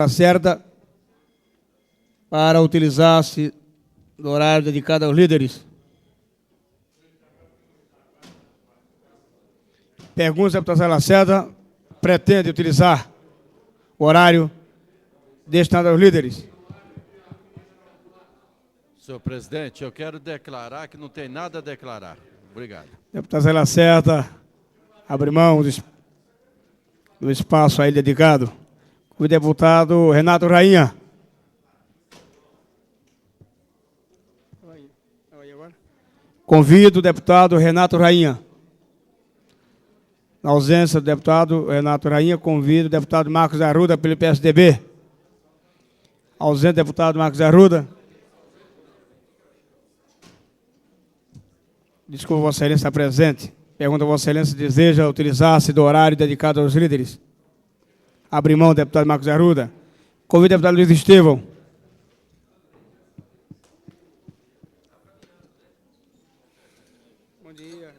Certa para utilizar-se do horário dedicado aos líderes. Pergunta se a deputada Lacerda pretende utilizar o horário destinado aos líderes. Senhor presidente, eu quero declarar que não tem nada a declarar. Obrigado. Deputada Lacerda, abre mão do espaço aí dedicado. O deputado Renato Rainha. Convido o deputado Renato Rainha. Na ausência do deputado Renato Rainha, convido o deputado Marcos Arruda, pelo PSDB. Ausente o deputado Marcos Arruda. Desculpa, Vossa Excelência está presente. Pergunta a Vossa Excelência se deseja utilizar-se do horário dedicado aos líderes. Abre mão, deputado Marcos Arruda. Convido o deputado Luiz Estevão. Bom dia.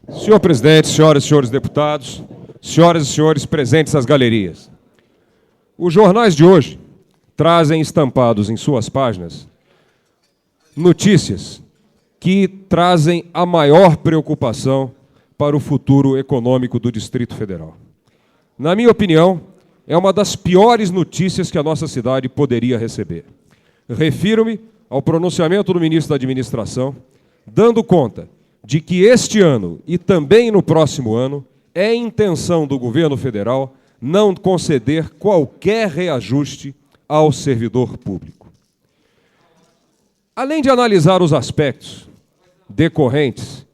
Senhor presidente, senhoras e senhores deputados, senhoras e senhores presentes às galerias. Os jornais de hoje trazem estampados em suas páginas notícias que trazem a maior preocupação para o futuro econômico do Distrito Federal. Na minha opinião, é uma das piores notícias que a nossa cidade poderia receber. Refiro-me ao pronunciamento do ministro da Administração, dando conta de que este ano e também no próximo ano é intenção do governo federal não conceder qualquer reajuste ao servidor público. Além de analisar os aspectos decorrentes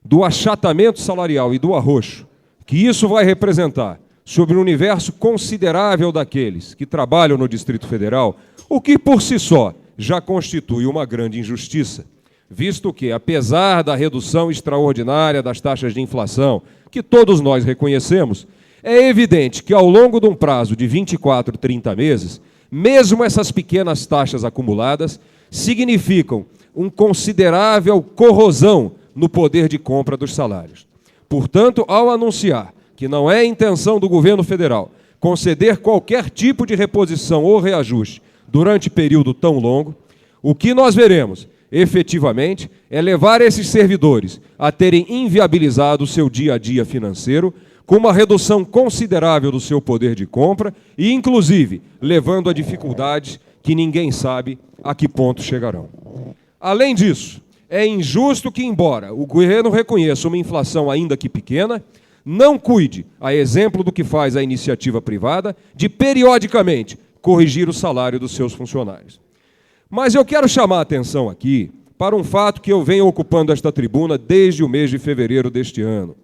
do achatamento salarial e do arroxo que isso vai representar sobre um universo considerável daqueles que trabalham no Distrito Federal, o que por si só já constitui uma grande injustiça, visto que, apesar da redução extraordinária das taxas de inflação, que todos nós reconhecemos, é evidente que ao longo de um prazo de 24, 30 meses, mesmo essas pequenas taxas acumuladas significam uma considerável corrosão no poder de compra dos salários. Portanto, ao anunciar que não é intenção do governo federal conceder qualquer tipo de reposição ou reajuste durante período tão longo, o que nós veremos, efetivamente, é levar esses servidores a terem inviabilizado o seu dia a dia financeiro, com uma redução considerável do seu poder de compra e, inclusive, levando a dificuldades que ninguém sabe a que ponto chegarão. Além disso, é injusto que, embora o governo reconheça uma inflação ainda que pequena, não cuide, a exemplo do que faz a iniciativa privada, de periodicamente corrigir o salário dos seus funcionários. Mas eu quero chamar a atenção aqui para um fato que eu venho ocupando esta tribuna desde o mês de fevereiro deste ano,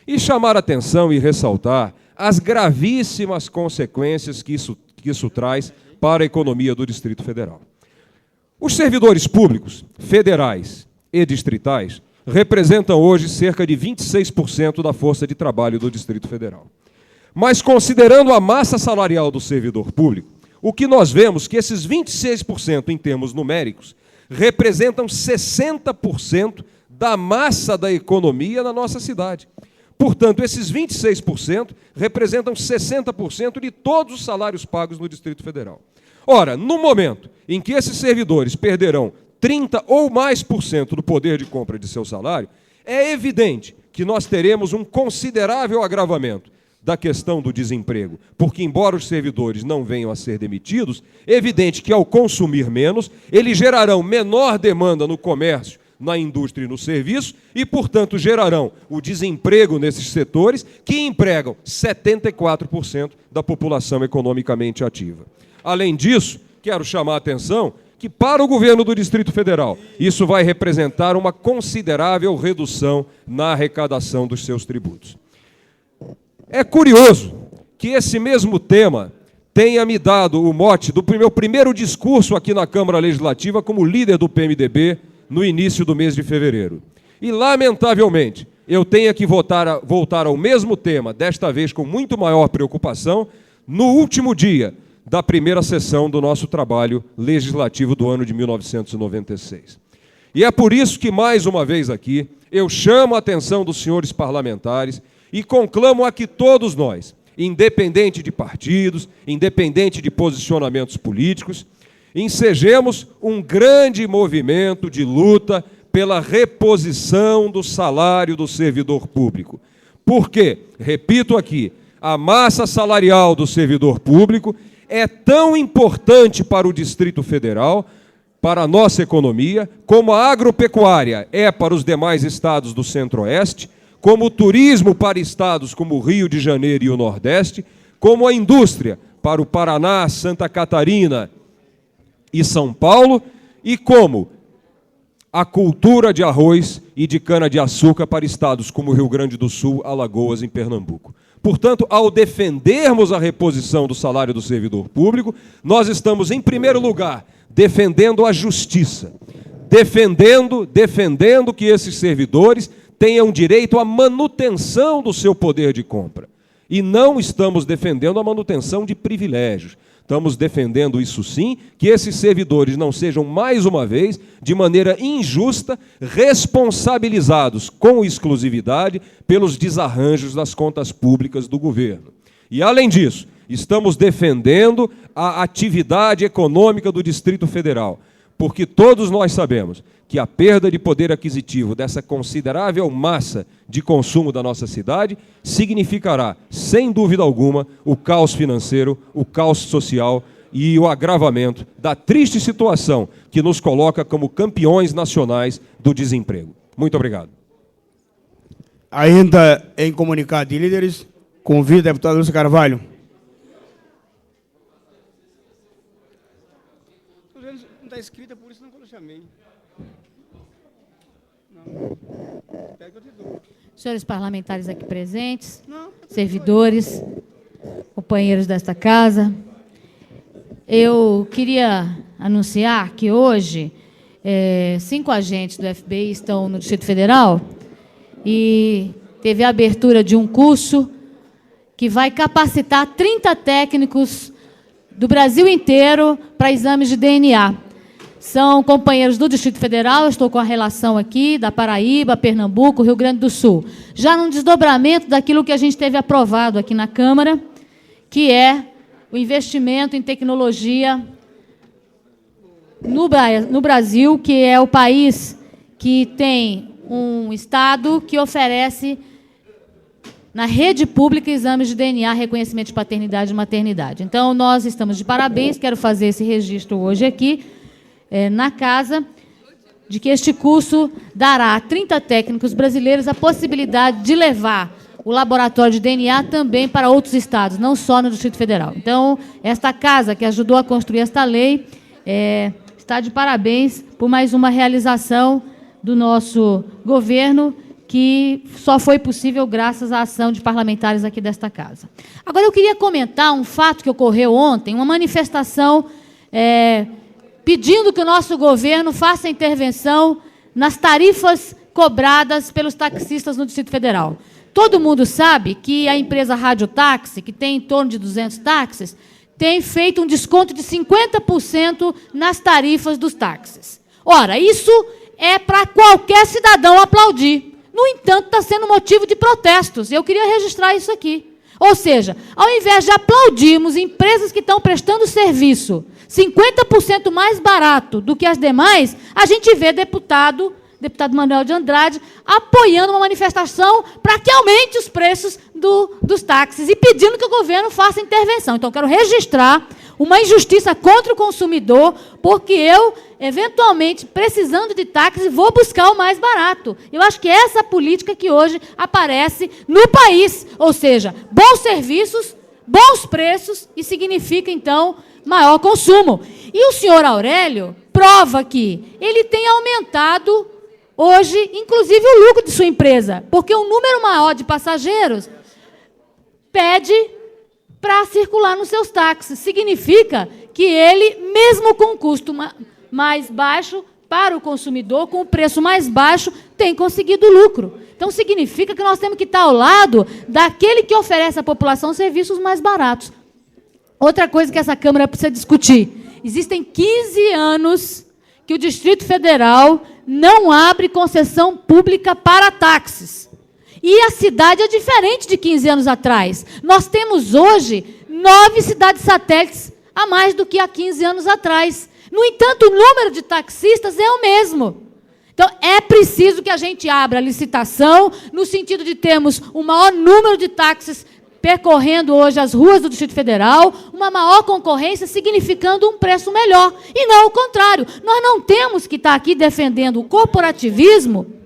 e chamar a atenção e ressaltar as gravíssimas consequências que isso traz para a economia do Distrito Federal. Os servidores públicos, federais e distritais, representam hoje cerca de 26% da força de trabalho do Distrito Federal. Mas, considerando a massa salarial do servidor público, o que nós vemos é que esses 26%, em termos numéricos, representam 60% da massa da economia na nossa cidade. Portanto, esses 26% representam 60% de todos os salários pagos no Distrito Federal. Ora, no momento em que esses servidores perderão 30% ou mais do poder de compra de seu salário, é evidente que nós teremos um considerável agravamento da questão do desemprego, porque, embora os servidores não venham a ser demitidos, é evidente que, ao consumir menos, eles gerarão menor demanda no comércio, na indústria e no serviço, e, portanto, gerarão o desemprego nesses setores que empregam 74% da população economicamente ativa. Além disso, quero chamar a atenção que, para o governo do Distrito Federal, isso vai representar uma considerável redução na arrecadação dos seus tributos. É curioso que esse mesmo tema tenha me dado o mote do meu primeiro discurso aqui na Câmara Legislativa como líder do PMDB no início do mês de fevereiro. E, lamentavelmente, eu tenho que voltar ao mesmo tema, desta vez com muito maior preocupação, no último dia da primeira sessão do nosso trabalho legislativo do ano de 1996. E é por isso que, mais uma vez aqui, eu chamo a atenção dos senhores parlamentares e conclamo a que todos nós independente de partidos, independente de posicionamentos políticos, ensejemos um grande movimento de luta pela reposição do salário do servidor público. Por quê? Repito aqui, a massa salarial do servidor público é tão importante para o Distrito Federal, para a nossa economia, como a agropecuária é para os demais estados do Centro-Oeste, como o turismo para estados como o Rio de Janeiro e o Nordeste, como a indústria para o Paraná, Santa Catarina e São Paulo, e como a cultura de arroz e de cana-de-açúcar para estados como o Rio Grande do Sul, Alagoas e Pernambuco. Portanto, ao defendermos a reposição do salário do servidor público, nós estamos, em primeiro lugar, defendendo a justiça, defendendo que esses servidores tenham direito à manutenção do seu poder de compra. E não estamos defendendo a manutenção de privilégios. Estamos defendendo, isso sim, que esses servidores não sejam, mais uma vez, de maneira injusta, responsabilizados com exclusividade pelos desarranjos das contas públicas do governo. E, além disso, estamos defendendo a atividade econômica do Distrito Federal, porque todos nós sabemos que a perda de poder aquisitivo dessa considerável massa de consumo da nossa cidade significará, sem dúvida alguma, o caos financeiro, o caos social e o agravamento da triste situação que nos coloca como campeões nacionais do desemprego. Muito obrigado. Ainda em comunicado de líderes, convido a deputada Lúcia Carvalho. Não está escrita, por isso não eu chamei. Senhores parlamentares aqui presentes, servidores, companheiros desta casa, eu queria anunciar que hoje 5 agentes do FBI estão no Distrito Federal e teve a abertura de um curso que vai capacitar 30 técnicos do Brasil inteiro para exames de DNA. São companheiros do Distrito Federal, eu estou com a relação aqui, da Paraíba, Pernambuco, Rio Grande do Sul. Já num desdobramento daquilo que a gente teve aprovado aqui na Câmara, que é o investimento em tecnologia no Brasil, que é o país que tem um estado que oferece na rede pública exames de DNA, reconhecimento de paternidade e maternidade. Então, nós estamos de parabéns, quero fazer esse registro hoje aqui, na casa, de que este curso dará a 30 técnicos brasileiros a possibilidade de levar o laboratório de DNA também para outros estados, não só no Distrito Federal. Então, esta casa que ajudou a construir esta lei está de parabéns por mais uma realização do nosso governo, que só foi possível graças à ação de parlamentares aqui desta casa. Agora, eu queria comentar um fato que ocorreu ontem, uma manifestação pedindo que o nosso governo faça intervenção nas tarifas cobradas pelos taxistas no Distrito Federal. Todo mundo sabe que a empresa Rádio Táxi, que tem em torno de 200 táxis, tem feito um desconto de 50% nas tarifas dos táxis. Ora, isso é para qualquer cidadão aplaudir. No entanto, está sendo motivo de protestos. Eu queria registrar isso aqui. Ou seja, ao invés de aplaudirmos empresas que estão prestando serviço 50% mais barato do que as demais, a gente vê deputado Manuel de Andrade, apoiando uma manifestação para que aumente os preços dos táxis e pedindo que o governo faça intervenção. Então, eu quero registrar uma injustiça contra o consumidor, porque eu, eventualmente, precisando de táxi, vou buscar o mais barato. Eu acho que essa política que hoje aparece no país, ou seja, bons serviços, bons preços, e significa, então, maior consumo. E o senhor Aurélio prova que ele tem aumentado hoje, inclusive, o lucro de sua empresa, porque um número maior de passageiros pede para circular nos seus táxis. Significa que ele, mesmo com um custo mais baixo para o consumidor, com o preço mais baixo, tem conseguido lucro. Então, significa que nós temos que estar ao lado daquele que oferece à população serviços mais baratos. Outra coisa que essa Câmara precisa discutir. Existem 15 anos que o Distrito Federal não abre concessão pública para táxis. E a cidade é diferente de 15 anos atrás. Nós temos hoje 9 cidades satélites a mais do que há 15 anos atrás. No entanto, o número de taxistas é o mesmo. Então, é preciso que a gente abra a licitação, no sentido de termos um maior número de táxis percorrendo hoje as ruas do Distrito Federal, uma maior concorrência, significando um preço melhor. E não o contrário. Nós não temos que estar aqui defendendo o corporativismo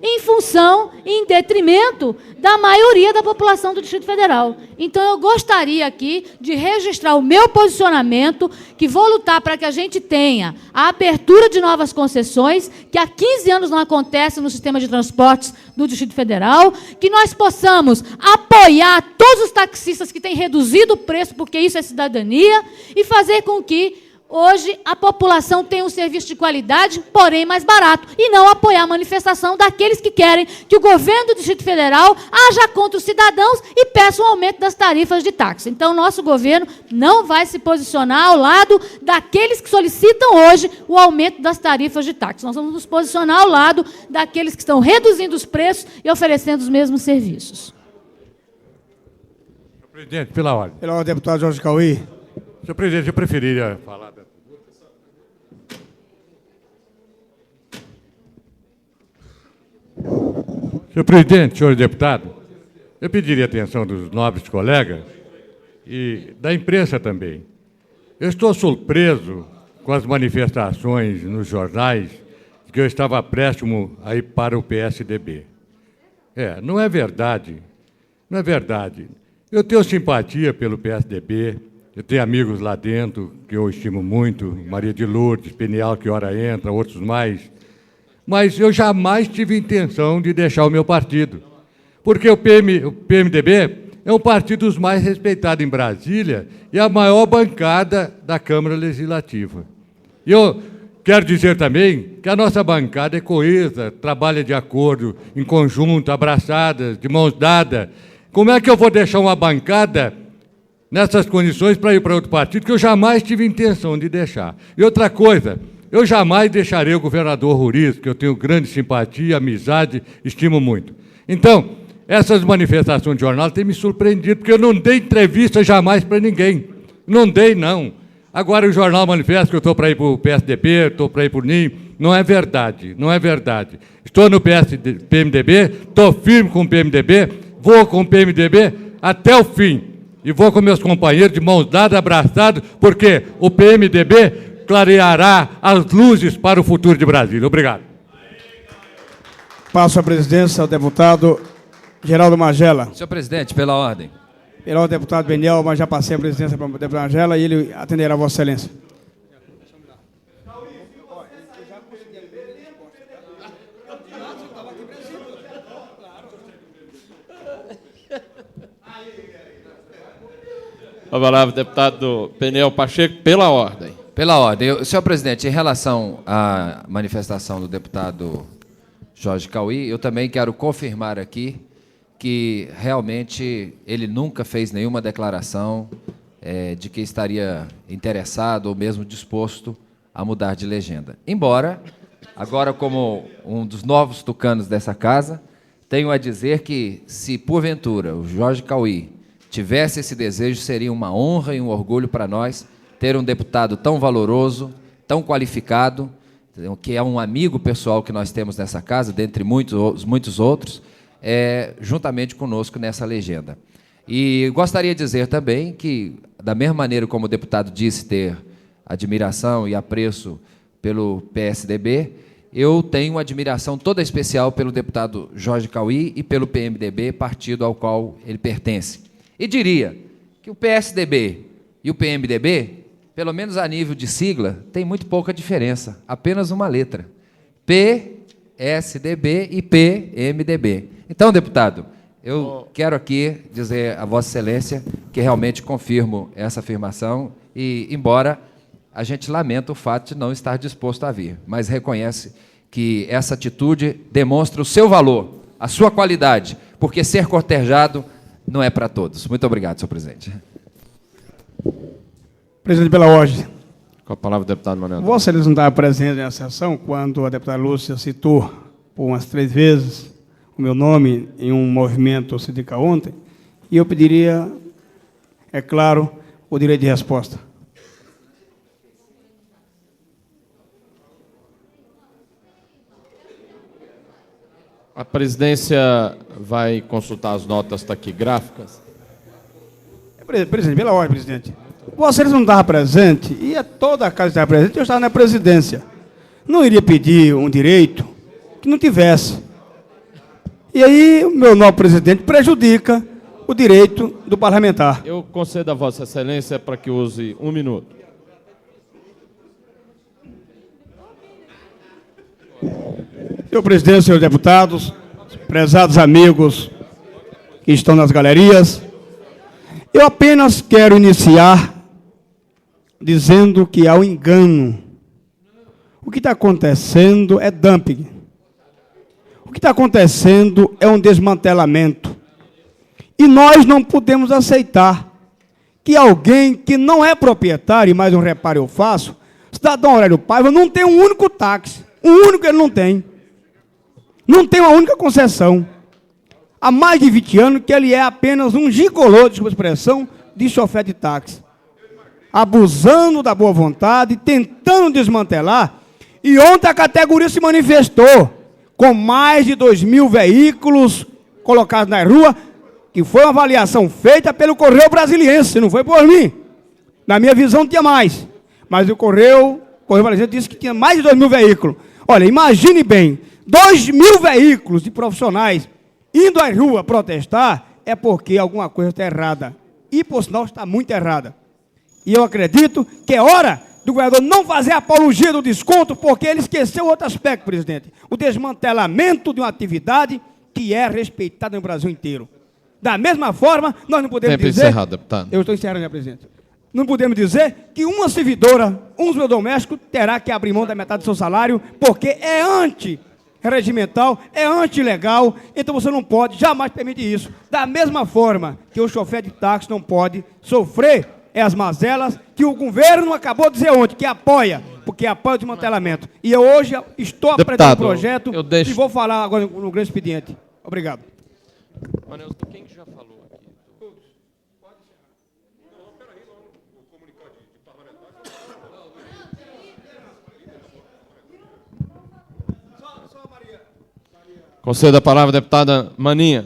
em função, em detrimento da maioria da população do Distrito Federal. Então, eu gostaria aqui de registrar o meu posicionamento, que vou lutar para que a gente tenha a abertura de novas concessões, que há 15 anos não acontece no sistema de transportes do Distrito Federal, que nós possamos apoiar todos os taxistas que têm reduzido o preço, porque isso é cidadania, e fazer com que hoje a população tenha um serviço de qualidade, porém mais barato, e não apoiar a manifestação daqueles que querem que o governo do Distrito Federal haja contra os cidadãos e peça um aumento das tarifas de táxi. Então, nosso governo não vai se posicionar ao lado daqueles que solicitam hoje o aumento das tarifas de táxi. Nós vamos nos posicionar ao lado daqueles que estão reduzindo os preços e oferecendo os mesmos serviços. Senhor presidente, pela ordem. Pela ordem, deputado Jorge Cauí. Senhor presidente, eu preferiria falar da... Senhor presidente, senhor deputado, eu pediria a atenção dos nobres colegas e da imprensa também. Eu estou surpreso com as manifestações nos jornais de que eu estava próximo a ir para o PSDB. Não é verdade. Não é verdade. Eu tenho simpatia pelo PSDB, eu tenho amigos lá dentro que eu estimo muito, Maria de Lourdes, Penial, que ora entra, outros mais. Mas eu jamais tive intenção de deixar o meu partido, porque o PMDB é um partido dos mais respeitados em Brasília e a maior bancada da Câmara Legislativa. E eu quero dizer também que a nossa bancada é coesa, trabalha de acordo, em conjunto, abraçadas, de mãos dadas. Como é que eu vou deixar uma bancada nessas condições para ir para outro partido, que eu jamais tive intenção de deixar? E outra coisa, eu jamais deixarei o governador Ruriz, que eu tenho grande simpatia, amizade, estimo muito. Então, essas manifestações de jornal têm me surpreendido, porque eu não dei entrevista jamais para ninguém. Não dei, não. Agora o jornal manifesta que eu estou para ir para o PSDB, estou para ir para o NIM. Não é verdade, não é verdade. Estou no PMDB, estou firme com o PMDB, vou com o PMDB até o fim. E vou com meus companheiros de mãos dadas, abraçados, porque o PMDB clareará as luzes para o futuro de Brasília. Obrigado. Passo a presidência ao deputado Geraldo Magela. Senhor presidente, pela ordem. Pela ordem, deputado Beniel, mas já passei a presidência para o deputado Magela e ele atenderá a Vossa Excelência. A palavra, deputado Peniel Pacheco, pela ordem. Pela ordem. Senhor presidente, em relação à manifestação do deputado Jorge Cauí, eu também quero confirmar aqui que realmente ele nunca fez nenhuma declaração de que estaria interessado ou mesmo disposto a mudar de legenda. Embora, agora como um dos novos tucanos dessa casa, tenho a dizer que, se porventura o Jorge Cauí tivesse esse desejo, seria uma honra e um orgulho para nós ter um deputado tão valoroso, tão qualificado, que é um amigo pessoal que nós temos nessa casa, dentre muitos outros, juntamente conosco nessa legenda. E gostaria de dizer também que, da mesma maneira como o deputado disse ter admiração e apreço pelo PSDB, eu tenho admiração toda especial pelo deputado Jorge Cauí e pelo PMDB, partido ao qual ele pertence. E diria que o PSDB e o PMDB, pelo menos a nível de sigla, tem muito pouca diferença, apenas uma letra. PSDB e PMDB. Então, deputado, eu quero aqui dizer a Vossa Excelência que realmente confirmo essa afirmação e, embora a gente lamenta o fato de não estar disposto a vir, mas reconhece que essa atitude demonstra o seu valor, a sua qualidade, porque ser cortejado não é para todos. Muito obrigado, senhor presidente. Presidente, pela ordem. Com a palavra, deputado Manuel. Vossa Excelência não estava presente na sessão quando a deputada Lúcia citou, por umas 3 vezes, o meu nome em um movimento sindical ontem, e eu pediria, é claro, o direito de resposta. A presidência vai consultar as notas taquigráficas. Presidente, pela ordem, presidente. Você não estava presente, e toda a casa estava presente, eu estava na presidência. Não iria pedir um direito que não tivesse. E aí, o meu novo presidente prejudica o direito do parlamentar. Eu concedo a Vossa Excelência para que use 1 minuto. Senhor presidente, senhores deputados, prezados amigos que estão nas galerias, eu apenas quero iniciar dizendo que há um engano. O que está acontecendo é dumping. O que está acontecendo é um desmantelamento. E nós não podemos aceitar que alguém que não é proprietário, e mais um reparo eu faço, cidadão Aurélio Paiva não tem um único táxi. Um único ele não tem. Não tem uma única concessão. Há mais de 20 anos que ele é apenas um gigolô, desculpa a expressão, de chofer de táxi. Abusando da boa vontade, tentando desmantelar. E ontem a categoria se manifestou com mais de 2.000 veículos colocados na rua, que foi uma avaliação feita pelo Correio Brasiliense, não foi por mim. Na minha visão tinha mais. Mas o Correio Brasiliense disse que tinha mais de 2.000 veículos. Olha, imagine bem, 2.000 veículos de profissionais indo à rua protestar, é porque alguma coisa está errada. E, por sinal, está muito errada. E eu acredito que é hora do governador não fazer apologia do desconto, porque ele esqueceu outro aspecto, presidente. O desmantelamento de uma atividade que é respeitada no Brasil inteiro. Da mesma forma, nós não podemos Tempo dizer... encerrado, deputado. Eu estou encerrando, minha presidente. Não podemos dizer que uma servidora, um servidor doméstico, terá que abrir mão da metade do seu salário, porque é anti-regimental, é anti-legal, então você não pode jamais permitir isso. Da mesma forma que o chofer de táxi não pode sofrer as mazelas que o governo acabou de dizer ontem, que apoia, porque apoia o desmantelamento. E eu hoje estou apresentando o projeto e vou falar agora no grande expediente. Obrigado. Quem já falou aqui? Concedo a palavra à deputada Maninha.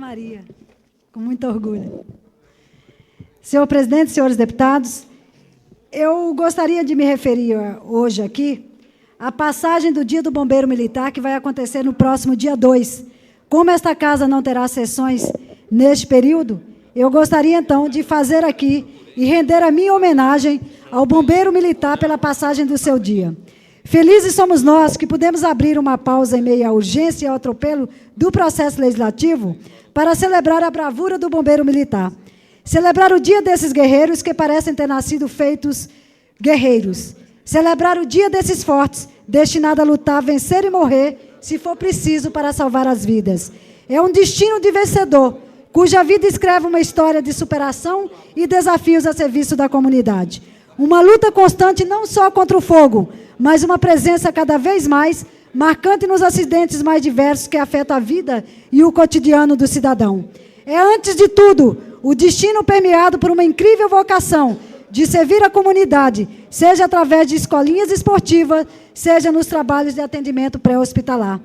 Maria, com muito orgulho. Senhor presidente, senhores deputados, eu gostaria de me referir hoje aqui à passagem do Dia do Bombeiro Militar, que vai acontecer no próximo dia 2. Como esta casa não terá sessões neste período, eu gostaria, então, de fazer aqui e render a minha homenagem ao Bombeiro Militar pela passagem do seu dia. Felizes somos nós que pudemos abrir uma pausa em meio à urgência e ao atropelo do processo legislativo para celebrar a bravura do Bombeiro Militar. Celebrar o dia desses guerreiros que parecem ter nascido feitos guerreiros. Celebrar o dia desses fortes, destinados a lutar, vencer e morrer, se for preciso, para salvar as vidas. É um destino de vencedor, cuja vida escreve uma história de superação e desafios a serviço da comunidade. Uma luta constante não só contra o fogo, mas uma presença cada vez mais marcante nos acidentes mais diversos que afetam a vida e o cotidiano do cidadão. É, antes de tudo, o destino permeado por uma incrível vocação de servir a comunidade, seja através de escolinhas esportivas, seja nos trabalhos de atendimento pré-hospitalar.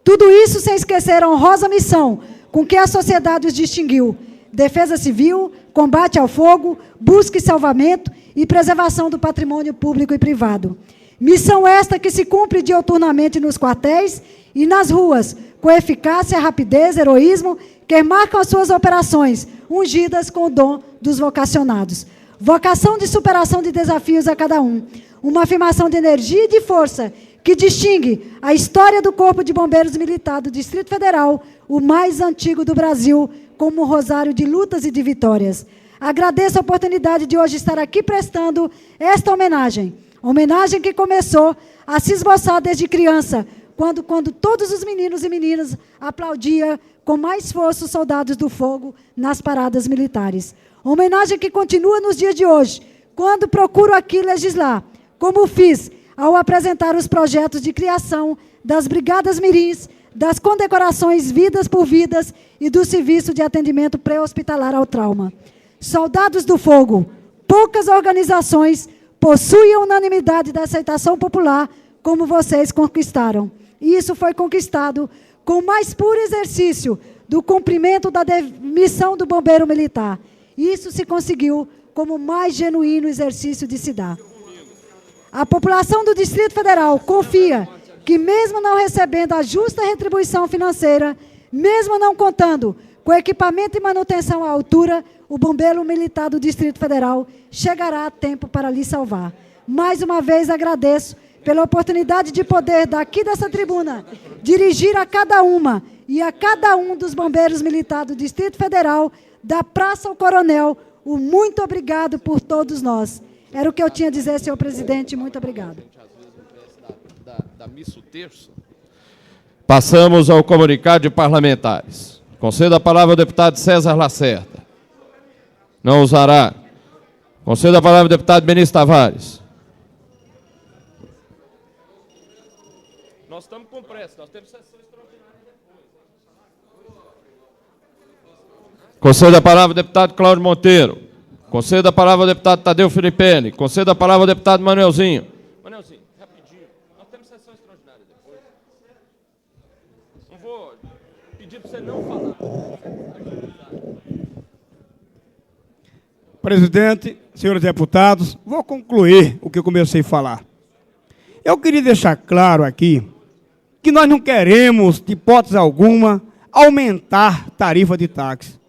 Tudo isso sem esquecer a honrosa missão com que a sociedade os distinguiu: defesa civil, combate ao fogo, busca e salvamento e preservação do patrimônio público e privado. Missão esta que se cumpre diuturnamente nos quartéis e nas ruas, com eficácia, rapidez, heroísmo, que marcam as suas operações, ungidas com o dom dos vocacionados. Vocação de superação de desafios a cada um. Uma afirmação de energia e de força que distingue a história do Corpo de Bombeiros Militar do Distrito Federal, o mais antigo do Brasil, como um rosário de lutas e de vitórias. Agradeço a oportunidade de hoje estar aqui prestando esta homenagem. Homenagem que começou a se esboçar desde criança, quando todos os meninos e meninas aplaudiam com mais força os soldados do fogo nas paradas militares. Homenagem que continua nos dias de hoje, quando procuro aqui legislar, como fiz ao apresentar os projetos de criação das Brigadas Mirins, das condecorações Vidas por Vidas e do Serviço de Atendimento Pré-Hospitalar ao Trauma. Soldados do Fogo, poucas organizações possuem a unanimidade da aceitação popular como vocês conquistaram. E isso foi conquistado com o mais puro exercício do cumprimento da missão do bombeiro militar. Isso se conseguiu como o mais genuíno exercício de se dar. A população do Distrito Federal confia que, mesmo não recebendo a justa retribuição financeira, mesmo não contando com equipamento e manutenção à altura, o bombeiro militar do Distrito Federal chegará a tempo para lhe salvar. Mais uma vez agradeço pela oportunidade de poder, daqui dessa tribuna, dirigir a cada uma e a cada um dos bombeiros militares do Distrito Federal, da Praça ao Coronel, o muito obrigado por todos nós. Era o que eu tinha a dizer, senhor presidente. Muito obrigado. Passamos ao comunicado de parlamentares. Concedo a palavra ao deputado César Lacerda. Não usará. Concedo a palavra ao deputado Benício Tavares. Nós estamos com pressa, nós temos sessão extraordinária depois. Concedo a palavra ao deputado Cláudio Monteiro. Concedo a palavra ao deputado Tadeu Filipene. Concedo a palavra ao deputado Manuelzinho. Manuelzinho, rapidinho. Nós temos sessão extraordinária depois. Não vou pedir para você não falar. Presidente, senhores deputados, vou concluir o que eu comecei a falar. Eu queria deixar claro aqui que nós não queremos, de hipótese alguma, aumentar tarifa de táxi.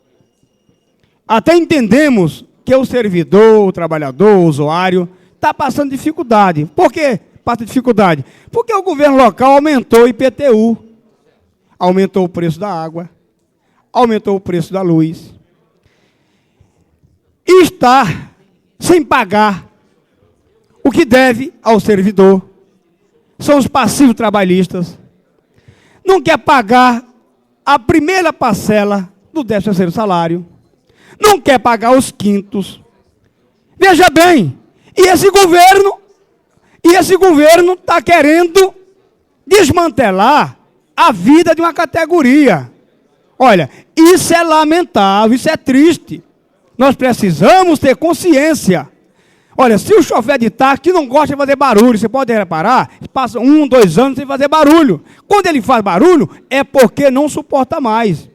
Até entendemos que o servidor, o trabalhador, o usuário, está passando dificuldade. Por que passa dificuldade? Porque o governo local aumentou o IPTU, aumentou o preço da água, aumentou o preço da luz, e está sem pagar o que deve ao servidor. São os passivos trabalhistas. Não quer pagar a primeira parcela do 13º salário. Não quer pagar os quintos. Veja bem, e esse governo está querendo desmantelar a vida de uma categoria. Olha, isso é lamentável, isso é triste. Nós precisamos ter consciência. Olha, se o chofer de táxi não gosta de fazer barulho, você pode reparar, passa 1, 2 anos sem fazer barulho. Quando ele faz barulho, é porque não suporta mais.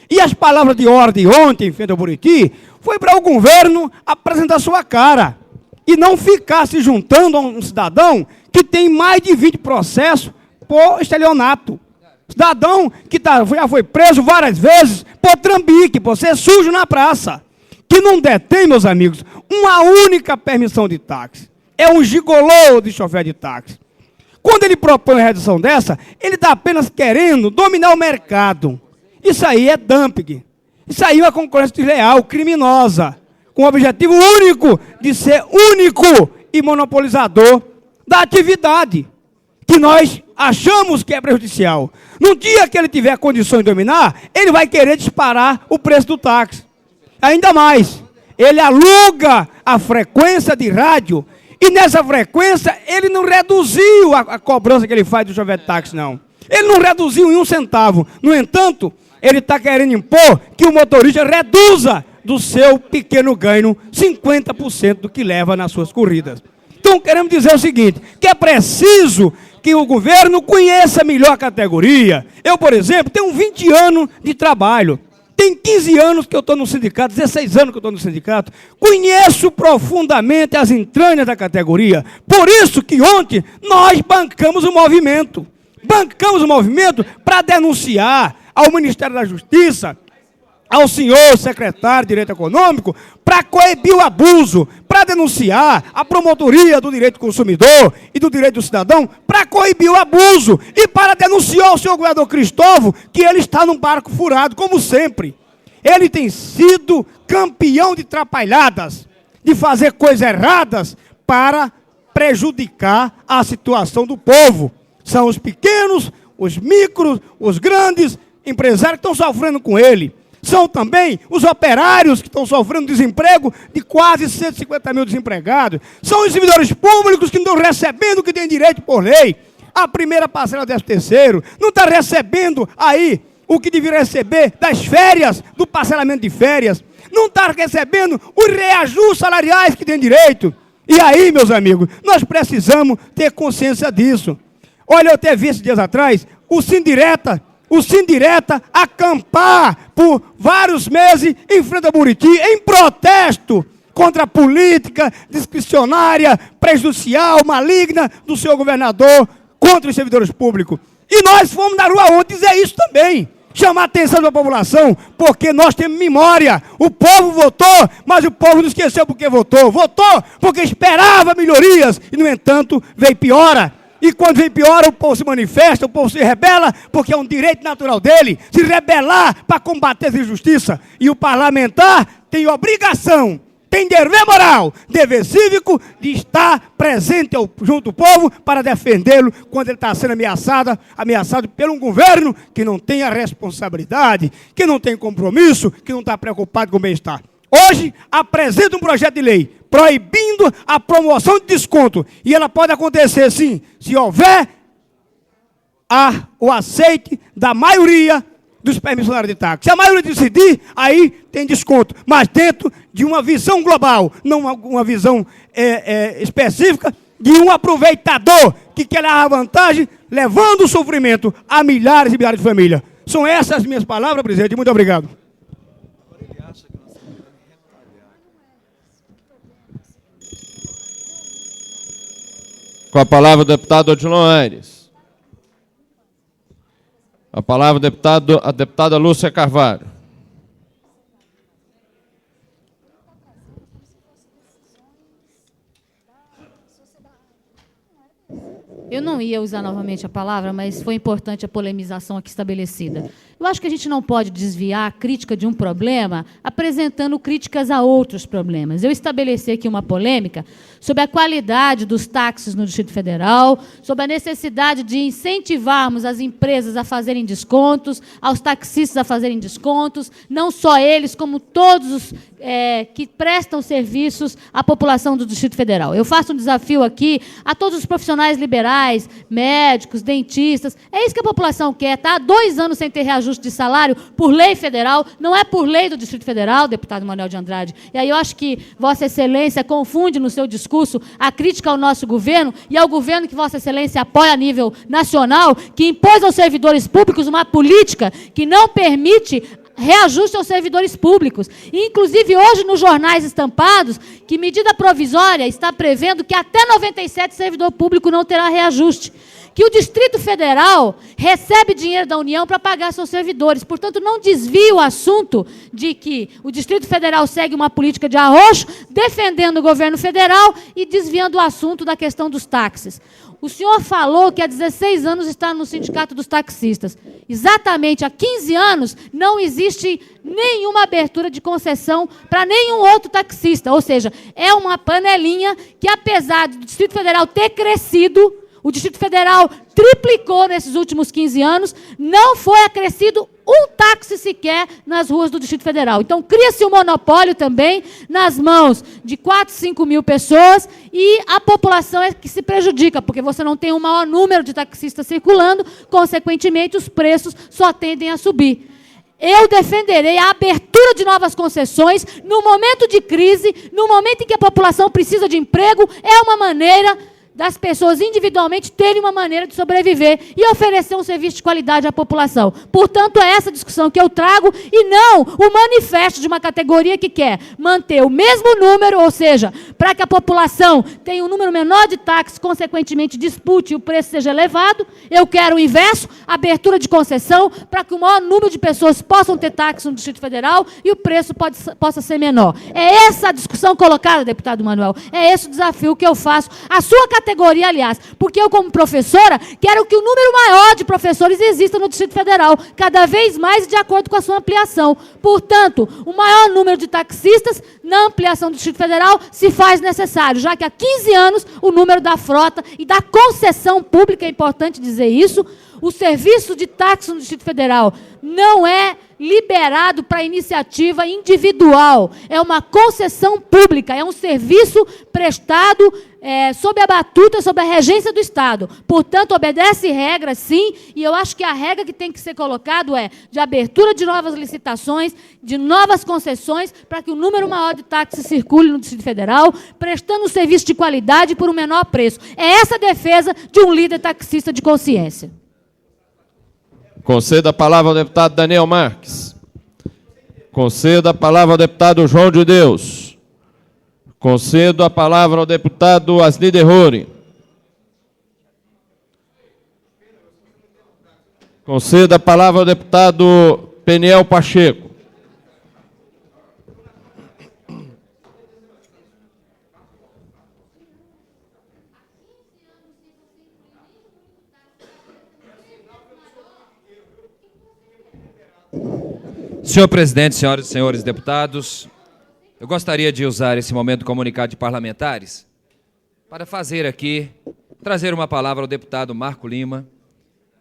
E as palavras de ordem ontem, em frente ao Buriti, foi para o governo apresentar sua cara. E não ficar se juntando a um cidadão que tem mais de 20 processos por estelionato. Cidadão que já foi preso várias vezes por trambique, por ser sujo na praça. Que não detém, meus amigos, uma única permissão de táxi. É um gigolô de chofer de táxi. Quando ele propõe uma redução dessa, ele está apenas querendo dominar o mercado. Isso aí é dumping. Isso aí é uma concorrência desleal, criminosa, com o objetivo único de ser único e monopolizador da atividade, que nós achamos que é prejudicial. No dia que ele tiver condições de dominar, ele vai querer disparar o preço do táxi. Ainda mais, ele aluga a frequência de rádio e nessa frequência ele não reduziu a cobrança que ele faz do chofer de táxi, não. Ele não reduziu em 1 centavo. No entanto, ele está querendo impor que o motorista reduza do seu pequeno ganho 50% do que leva nas suas corridas. Então, queremos dizer o seguinte, que é preciso que o governo conheça melhor a categoria. Eu, por exemplo, tenho 20 anos de trabalho. Tem 15 anos que eu estou no sindicato, 16 anos que eu estou no sindicato. Conheço profundamente as entranhas da categoria. Por isso que ontem nós bancamos o movimento. Bancamos o movimento para denunciar ao Ministério da Justiça, ao senhor secretário de Direito Econômico, para coibir o abuso, para denunciar a promotoria do direito do consumidor e do direito do cidadão, para coibir o abuso e para denunciar o senhor governador Cristóvão que ele está num barco furado, como sempre. Ele tem sido campeão de trapalhadas, de fazer coisas erradas para prejudicar a situação do povo. São os pequenos, os micros, os grandes empresários que estão sofrendo com ele. são também os operários que estão sofrendo desemprego de quase 150 mil desempregados. São os servidores públicos que não estão recebendo o que tem direito por lei. A primeira parcela do 13º não está recebendo aí o que deveria receber das férias, do parcelamento de férias. Não está recebendo os reajustes salariais que tem direito. E aí, meus amigos, nós precisamos ter consciência disso. Olha, eu até vi esses dias atrás o Sindireta acampar por vários meses em frente a Buriti, em protesto contra a política discricionária, prejudicial, maligna do seu governador contra os servidores públicos. E nós fomos na rua ontem dizer isso também. Chamar a atenção da população, porque nós temos memória. O povo votou, mas o povo não esqueceu porque votou. Votou porque esperava melhorias e, no entanto, veio piora. E quando vem piora, o povo se manifesta, o povo se rebela, porque é um direito natural dele se rebelar para combater essa injustiça. E o parlamentar tem obrigação, tem dever moral, dever cívico de estar presente junto ao povo para defendê-lo quando ele está sendo ameaçado por um governo que não tem a responsabilidade, que não tem compromisso, que não está preocupado com o bem-estar. Hoje, apresenta um projeto de lei proibindo a promoção de desconto. E ela pode acontecer, sim, se houver o aceite da maioria dos permissionários de táxi. Se a maioria decidir, aí tem desconto. Mas dentro de uma visão global, não uma visão específica de um aproveitador que quer levar vantagem, levando o sofrimento a milhares e milhares de famílias. São essas as minhas palavras, presidente. Muito obrigado. Com a palavra o deputado Odilon Aires. A palavra a deputada Lúcia Carvalho. Eu não ia usar novamente a palavra, mas foi importante a polemização aqui estabelecida. Eu acho que a gente não pode desviar a crítica de um problema apresentando críticas a outros problemas. Eu estabeleci aqui uma polêmica sobre a qualidade dos táxis no Distrito Federal, sobre a necessidade de incentivarmos as empresas a fazerem descontos, aos taxistas a fazerem descontos, não só eles, como todos os que prestam serviços à população do Distrito Federal. Eu faço um desafio aqui a todos os profissionais liberais, médicos, dentistas. É isso que a população quer, tá? Há 2 anos sem ter reajuste de salário por lei federal, não é por lei do Distrito Federal, deputado Manuel de Andrade. E aí eu acho que Vossa Excelência confunde no seu discurso a crítica ao nosso governo e ao governo que Vossa Excelência apoia a nível nacional, que impôs aos servidores públicos uma política que não permite reajuste aos servidores públicos. E, inclusive, hoje, nos jornais estampados, que medida provisória está prevendo que até 97 servidor público não terá reajuste. Que o Distrito Federal recebe dinheiro da União para pagar seus servidores. Portanto, não desvie o assunto de que o Distrito Federal segue uma política de arroxo, defendendo o governo federal e desviando o assunto da questão dos táxis. O senhor falou que há 16 anos está no Sindicato dos Taxistas. Exatamente, há 15 anos não existe nenhuma abertura de concessão para nenhum outro taxista. Ou seja, é uma panelinha que, apesar do Distrito Federal ter crescido, o Distrito Federal triplicou nesses últimos 15 anos, não foi acrescido um táxi sequer nas ruas do Distrito Federal. Então, cria-se um monopólio também nas mãos de 4, 5 mil pessoas e a população é que se prejudica, porque você não tem um maior número de taxistas circulando, consequentemente, os preços só tendem a subir. Eu defenderei a abertura de novas concessões no momento de crise, no momento em que a população precisa de emprego, é uma maneira das pessoas individualmente terem uma maneira de sobreviver e oferecer um serviço de qualidade à população. Portanto, é essa discussão que eu trago e não o manifesto de uma categoria que quer manter o mesmo número, ou seja, para que a população tenha um número menor de táxis, consequentemente dispute e o preço seja elevado. Eu quero o inverso, abertura de concessão, para que o maior número de pessoas possam ter táxi no Distrito Federal e o preço possa ser menor. É essa a discussão colocada, deputado Manuel. É esse o desafio que eu faço. A sua categoria, aliás, porque eu, como professora, quero que o número maior de professores exista no Distrito Federal, cada vez mais de acordo com a sua ampliação. Portanto, o maior número de taxistas na ampliação do Distrito Federal se faz necessário, já que há 15 anos o número da frota e da concessão pública, é importante dizer isso, O serviço de táxi no Distrito Federal não é liberado para iniciativa individual. É uma concessão pública, é um serviço prestado sob a batuta, sob a regência do Estado. Portanto, obedece regras, sim, e eu acho que a regra que tem que ser colocada é de abertura de novas licitações, de novas concessões, para que o número maior de táxis circule no Distrito Federal, prestando um serviço de qualidade por um menor preço. É essa a defesa de um líder taxista de consciência. Conceda a palavra ao deputado Daniel Marques. Conceda a palavra ao deputado João de Deus. Concedo a palavra ao deputado Asni Derrori. Conceda a palavra ao deputado Peniel Pacheco. Senhor presidente, senhoras e senhores deputados, eu gostaria de usar esse momento do comunicado de parlamentares para trazer uma palavra ao deputado Marco Lima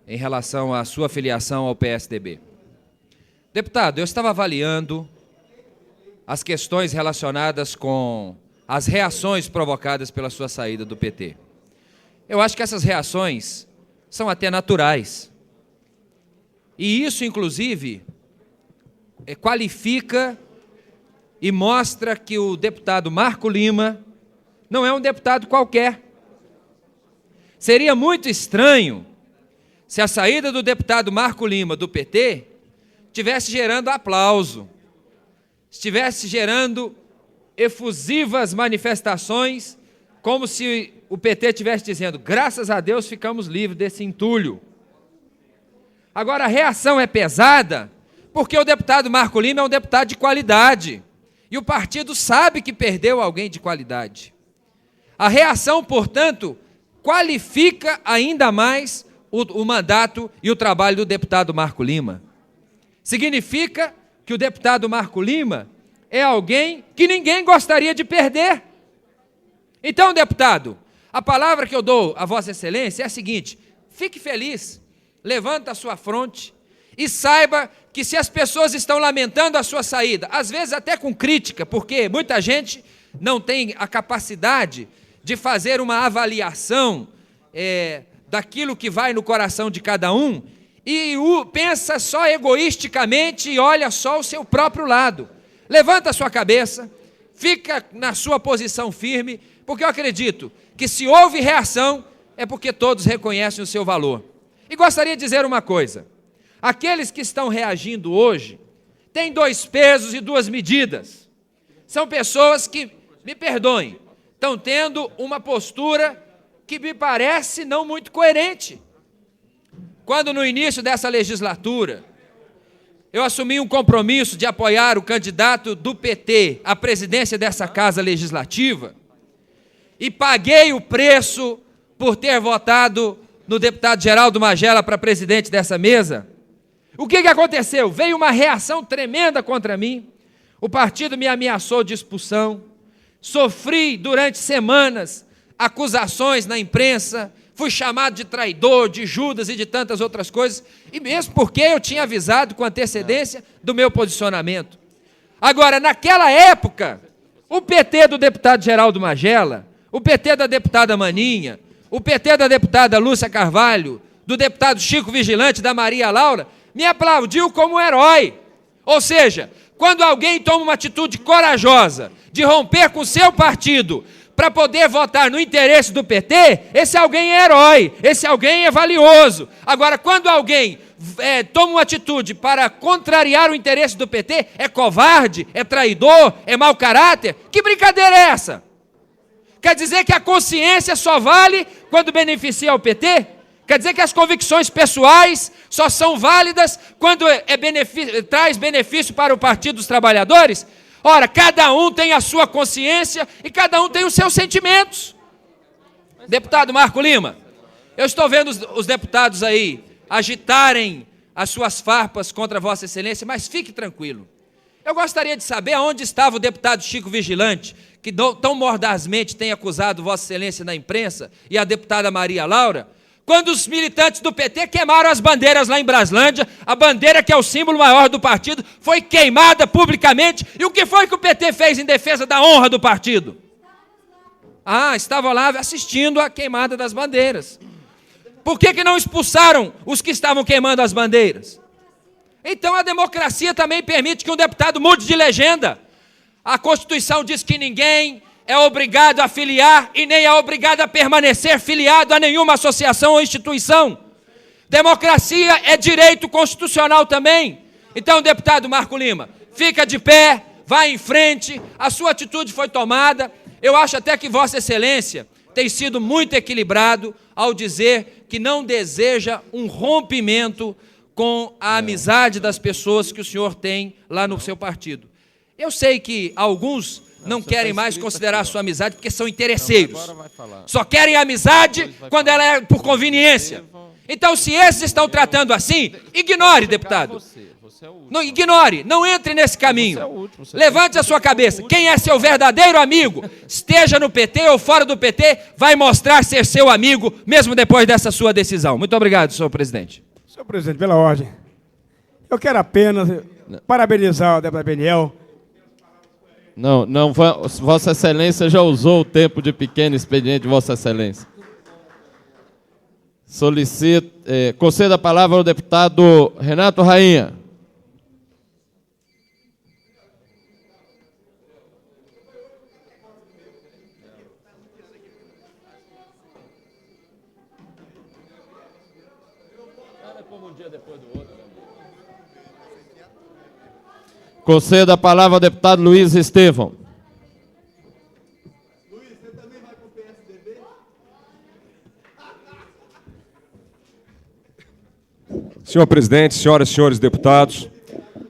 em relação à sua filiação ao PSDB. Deputado, eu estava avaliando as questões relacionadas com as reações provocadas pela sua saída do PT. Eu acho que essas reações são até naturais. E isso, inclusive, qualifica e mostra que o deputado Marco Lima não é um deputado qualquer. Seria muito estranho se a saída do deputado Marco Lima do PT estivesse gerando aplauso, estivesse gerando efusivas manifestações, como se o PT estivesse dizendo, graças a Deus ficamos livres desse entulho. Agora, a reação é pesada porque o deputado Marco Lima é um deputado de qualidade. E o partido sabe que perdeu alguém de qualidade. A reação, portanto, qualifica ainda mais o mandato e o trabalho do deputado Marco Lima. Significa que o deputado Marco Lima é alguém que ninguém gostaria de perder. Então, deputado, a palavra que eu dou a Vossa Excelência é a seguinte: fique feliz, levanta a sua fronte e saiba que se as pessoas estão lamentando a sua saída, às vezes até com crítica, porque muita gente não tem a capacidade de fazer uma avaliação daquilo que vai no coração de cada um, e pensa só egoisticamente e olha só o seu próprio lado. Levanta a sua cabeça, fica na sua posição firme, porque eu acredito que se houve reação, é porque todos reconhecem o seu valor. E gostaria de dizer uma coisa: aqueles que estão reagindo hoje têm 2 pesos e 2 medidas. São pessoas que, me perdoem, estão tendo uma postura que me parece não muito coerente. Quando no início dessa legislatura eu assumi um compromisso de apoiar o candidato do PT à presidência dessa Casa Legislativa e paguei o preço por ter votado no deputado Geraldo Magela para presidente dessa mesa, o que aconteceu? Veio uma reação tremenda contra mim, o partido me ameaçou de expulsão, sofri durante semanas acusações na imprensa, fui chamado de traidor, de Judas e de tantas outras coisas, e mesmo porque eu tinha avisado com antecedência do meu posicionamento. Agora, naquela época, o PT do deputado Geraldo Magela, o PT da deputada Maninha, o PT da deputada Lúcia Carvalho, do deputado Chico Vigilante, da Maria Laura, me aplaudiu como herói. Ou seja, quando alguém toma uma atitude corajosa de romper com o seu partido para poder votar no interesse do PT, esse alguém é herói, esse alguém é valioso. Agora, quando alguém toma uma atitude para contrariar o interesse do PT, é covarde, é traidor, é mau caráter, que brincadeira é essa? Quer dizer que a consciência só vale quando beneficia o PT? Quer dizer que as convicções pessoais só são válidas quando traz benefício para o Partido dos Trabalhadores? Ora, cada um tem a sua consciência e cada um tem os seus sentimentos. Deputado Marco Lima, eu estou vendo os deputados aí agitarem as suas farpas contra Vossa Excelência, mas fique tranquilo. Eu gostaria de saber aonde estava o deputado Chico Vigilante, que tão mordazmente tem acusado Vossa Excelência na imprensa, e a deputada Maria Laura, quando os militantes do PT queimaram as bandeiras lá em Braslândia, a bandeira que é o símbolo maior do partido foi queimada publicamente. E o que foi que o PT fez em defesa da honra do partido? Ah, estava lá assistindo a queimada das bandeiras. Por que não expulsaram os que estavam queimando as bandeiras? Então a democracia também permite que um deputado mude de legenda. A Constituição diz que ninguém é obrigado a filiar e nem é obrigado a permanecer filiado a nenhuma associação ou instituição. Democracia é direito constitucional também. Então, deputado Marco Lima, fica de pé, vai em frente, a sua atitude foi tomada. Eu acho até que Vossa Excelência tem sido muito equilibrado ao dizer que não deseja um rompimento com a amizade das pessoas que o senhor tem lá no seu partido. Eu sei que alguns não querem mais considerar a sua amizade porque são interesseiros. Só querem amizade quando ela é por conveniência. Então, se esses estão tratando assim, ignore, deputado. Não ignore, não entre nesse caminho. Levante a sua cabeça. Quem é seu verdadeiro amigo, esteja no PT ou fora do PT, vai mostrar ser seu amigo, mesmo depois dessa sua decisão. Muito obrigado, senhor presidente. Senhor presidente, pela ordem, eu quero apenas parabenizar o deputado Peniel. Não, Vossa Excelência já usou o tempo de pequeno expediente de Vossa Excelência. Solicito, conceda a palavra ao deputado Renato Rainha. Conceda a palavra ao deputado Luiz Estevão. Luiz, você também vai para o PSDB? Senhor presidente, senhoras e senhores deputados,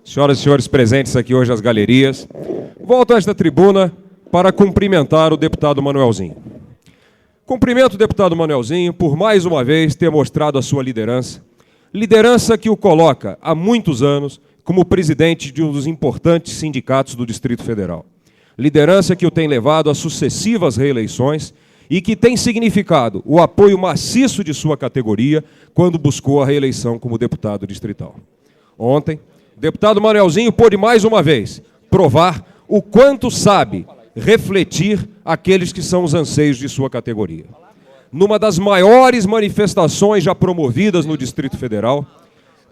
senhoras e senhores presentes aqui hoje às galerias, volto a esta tribuna para cumprimentar o deputado Manuelzinho. Cumprimento o deputado Manuelzinho por mais uma vez ter mostrado a sua liderança, liderança que o coloca há muitos anos como presidente de um dos importantes sindicatos do Distrito Federal. Liderança que o tem levado a sucessivas reeleições e que tem significado o apoio maciço de sua categoria quando buscou a reeleição como deputado distrital. Ontem, o deputado Manuelzinho pôde mais uma vez provar o quanto sabe refletir aqueles que são os anseios de sua categoria. Numa das maiores manifestações já promovidas no Distrito Federal,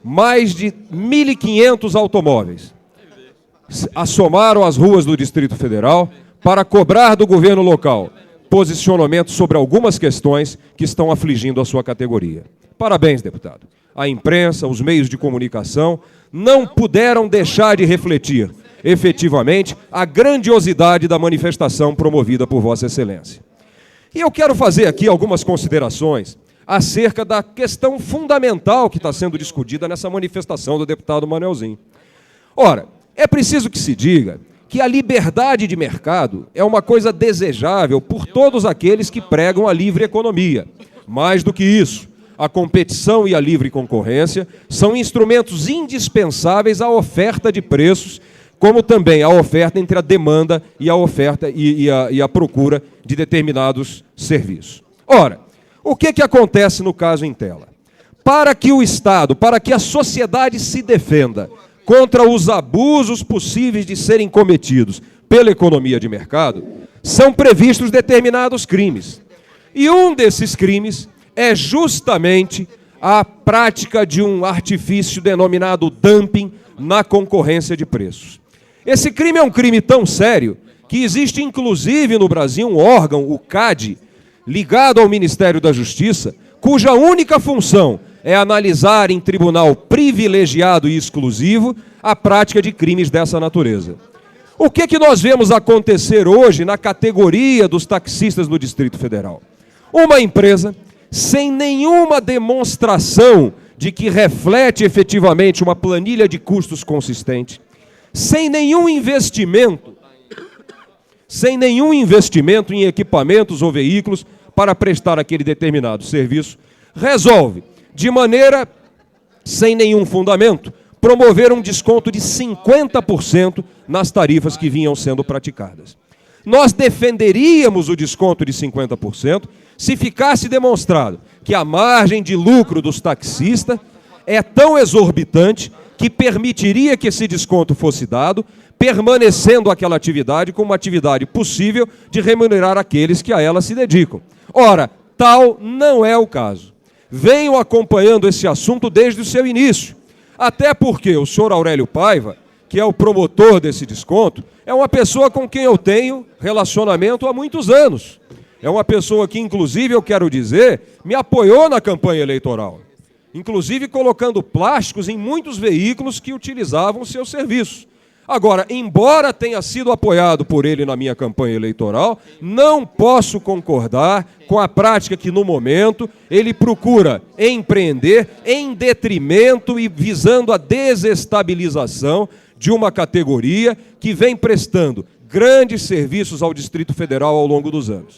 mais de 1.500 automóveis assomaram às ruas do Distrito Federal para cobrar do governo local posicionamento sobre algumas questões que estão afligindo a sua categoria. Parabéns, deputado. A imprensa, os meios de comunicação não puderam deixar de refletir efetivamente a grandiosidade da manifestação promovida por Vossa Excelência. E eu quero fazer aqui algumas considerações acerca da questão fundamental que está sendo discutida nessa manifestação do deputado Manuelzinho. Ora, é preciso que se diga que a liberdade de mercado é uma coisa desejável por todos aqueles que pregam a livre economia. Mais do que isso, a competição e a livre concorrência são instrumentos indispensáveis à oferta de preços, como também à oferta entre a demanda e a oferta e a procura de determinados serviços. Ora, o que acontece no caso em tela? Para que o Estado, para que a sociedade se defenda contra os abusos possíveis de serem cometidos pela economia de mercado, são previstos determinados crimes. E um desses crimes é justamente a prática de um artifício denominado dumping na concorrência de preços. Esse crime é um crime tão sério que existe inclusive no Brasil um órgão, o CAD, ligado ao Ministério da Justiça, cuja única função é analisar em tribunal privilegiado e exclusivo a prática de crimes dessa natureza. O que nós vemos acontecer hoje na categoria dos taxistas no Distrito Federal? Uma empresa, sem nenhuma demonstração de que reflete efetivamente uma planilha de custos consistente, sem nenhum investimento em equipamentos ou veículos para prestar aquele determinado serviço, resolve, de maneira sem nenhum fundamento, promover um desconto de 50% nas tarifas que vinham sendo praticadas. nós defenderíamos o desconto de 50% se ficasse demonstrado que a margem de lucro dos taxistas é tão exorbitante que permitiria que esse desconto fosse dado, permanecendo aquela atividade como uma atividade possível de remunerar aqueles que a ela se dedicam. Ora, tal não é o caso. Venho acompanhando esse assunto desde o seu início, até porque o senhor Aurélio Paiva, que é o promotor desse desconto, é uma pessoa com quem eu tenho relacionamento há muitos anos. É uma pessoa que, inclusive, eu quero dizer, me apoiou na campanha eleitoral, inclusive colocando plásticos em muitos veículos que utilizavam os seus serviços. Agora, embora tenha sido apoiado por ele na minha campanha eleitoral, não posso concordar com a prática que, no momento, ele procura empreender em detrimento e visando a desestabilização de uma categoria que vem prestando grandes serviços ao Distrito Federal ao longo dos anos.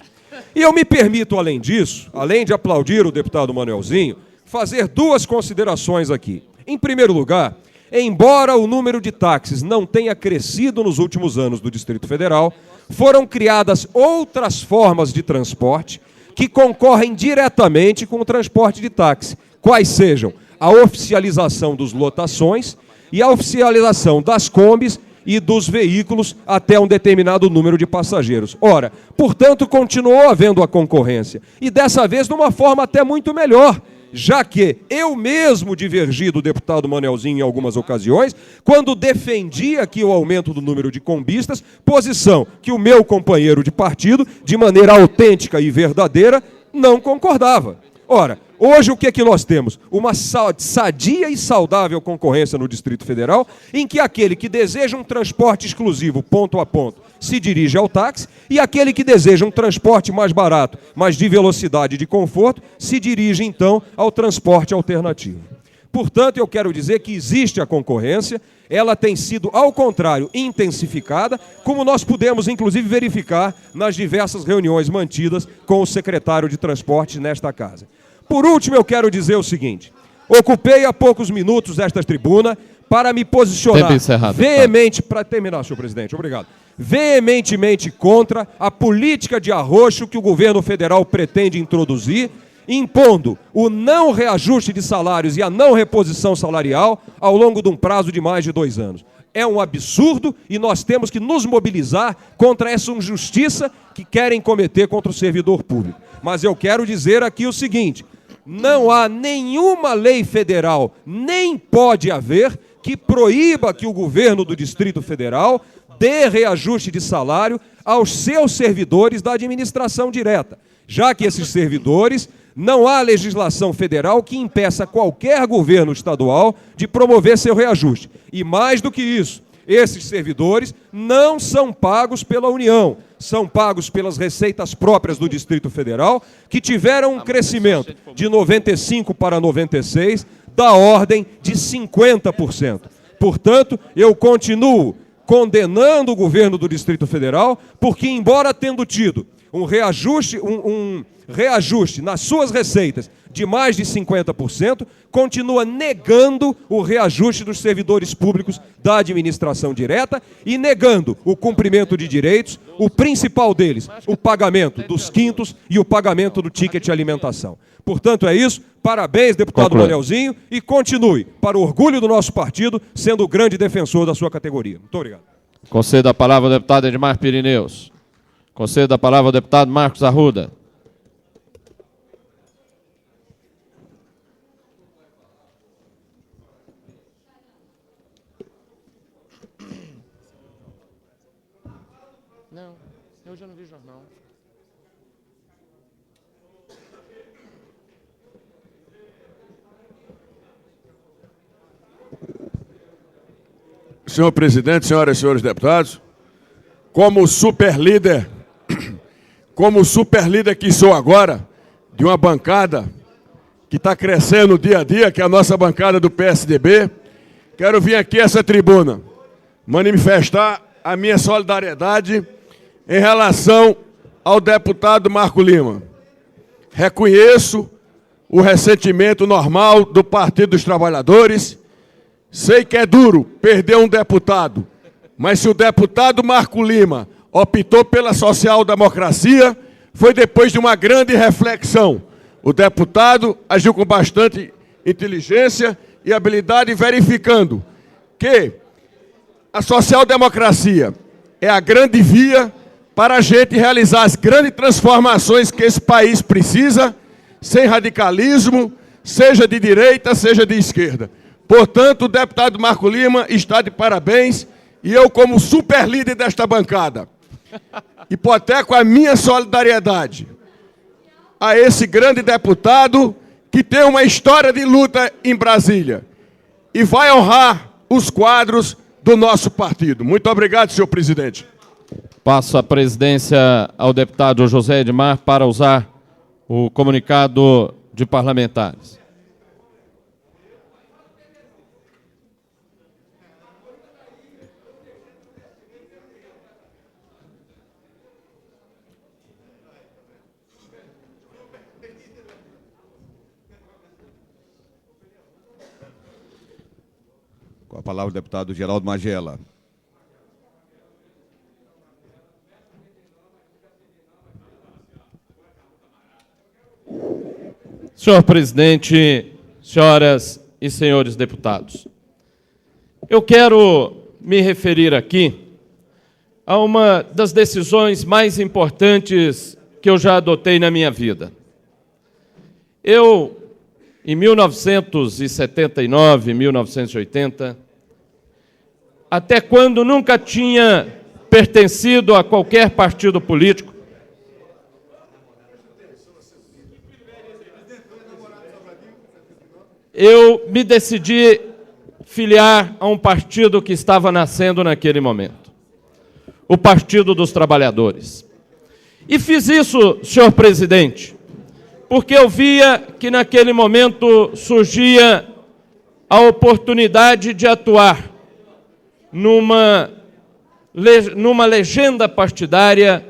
E eu me permito, além disso, além de aplaudir o deputado Manuelzinho, fazer duas considerações aqui. Em primeiro lugar, embora o número de táxis não tenha crescido nos últimos anos do Distrito Federal, foram criadas outras formas de transporte que concorrem diretamente com o transporte de táxi, quais sejam a oficialização dos lotações e a oficialização das combis e dos veículos até um determinado número de passageiros. Ora, portanto, continuou havendo a concorrência, e dessa vez de uma forma até muito melhor, já que eu mesmo divergi do deputado Manuelzinho em algumas ocasiões, quando defendia aqui o aumento do número de combistas, posição que o meu companheiro de partido, de maneira autêntica e verdadeira, não concordava. Ora, hoje o que é que nós temos? Uma sadia e saudável concorrência no Distrito Federal, em que aquele que deseja um transporte exclusivo, ponto a ponto, se dirige ao táxi, e aquele que deseja um transporte mais barato, mas de velocidade e de conforto, se dirige então ao transporte alternativo. Portanto, eu quero dizer que existe a concorrência, ela tem sido, ao contrário, intensificada, como nós pudemos, inclusive, verificar nas diversas reuniões mantidas com o secretário de Transporte nesta casa. Por último, eu quero dizer o seguinte: ocupei há poucos minutos esta tribuna para me posicionar veemente, para terminar, senhor presidente, obrigado, veementemente contra a política de arroxo que o governo federal pretende introduzir, impondo o não reajuste de salários e a não reposição salarial ao longo de um prazo de mais de 2 anos. É um absurdo e nós temos que nos mobilizar contra essa injustiça que querem cometer contra o servidor público. Mas eu quero dizer aqui o seguinte: não há nenhuma lei federal, nem pode haver, que proíba que o governo do Distrito Federal dê reajuste de salário aos seus servidores da administração direta, já que esses servidores, não há legislação federal que impeça qualquer governo estadual de promover seu reajuste. E mais do que isso, esses servidores não são pagos pela União, são pagos pelas receitas próprias do Distrito Federal, que tiveram um crescimento de 95 para 96, da ordem de 50%. Portanto, eu continuo condenando o governo do Distrito Federal, porque, embora tendo tido um reajuste nas suas receitas de mais de 50%, continua negando o reajuste dos servidores públicos da administração direta e negando o cumprimento de direitos, o principal deles, o pagamento dos quintos e o pagamento do ticket de alimentação. Portanto, é isso. Parabéns, deputado Manuelzinho, e continue, para o orgulho do nosso partido, sendo o grande defensor da sua categoria. Muito obrigado. Concedo a palavra ao deputado Edmar Pirineus. Concedo a palavra ao deputado Marcos Arruda. Não, eu já não vi jornal. Senhor presidente, senhoras e senhores deputados, como superlíder que sou agora, de uma bancada que está crescendo dia a dia, que é a nossa bancada do PSDB, quero vir aqui a essa tribuna manifestar a minha solidariedade em relação ao deputado Marco Lima. Reconheço o ressentimento normal do Partido dos Trabalhadores. Sei que é duro perder um deputado, mas se o deputado Marco Lima optou pela social-democracia foi depois de uma grande reflexão. O deputado agiu com bastante inteligência e habilidade, verificando que a social-democracia é a grande via para a gente realizar as grandes transformações que esse país precisa, sem radicalismo, seja de direita, seja de esquerda. Portanto, o deputado Marco Lima está de parabéns, e eu, como super líder desta bancada, hipoteco a minha solidariedade a esse grande deputado que tem uma história de luta em Brasília e vai honrar os quadros do nosso partido. Muito obrigado, senhor presidente. Passo a presidência ao deputado José Edmar para usar o comunicado de parlamentares. Com a palavra o deputado Geraldo Magela. Senhor presidente, senhoras e senhores deputados, eu quero me referir aqui a uma das decisões mais importantes que eu já adotei na minha vida. Eu, em 1979, 1980, até quando nunca tinha pertencido a qualquer partido político, eu me decidi filiar a um partido que estava nascendo naquele momento, o Partido dos Trabalhadores. E fiz isso, senhor presidente, porque eu via que naquele momento surgia a oportunidade de atuar numa legenda partidária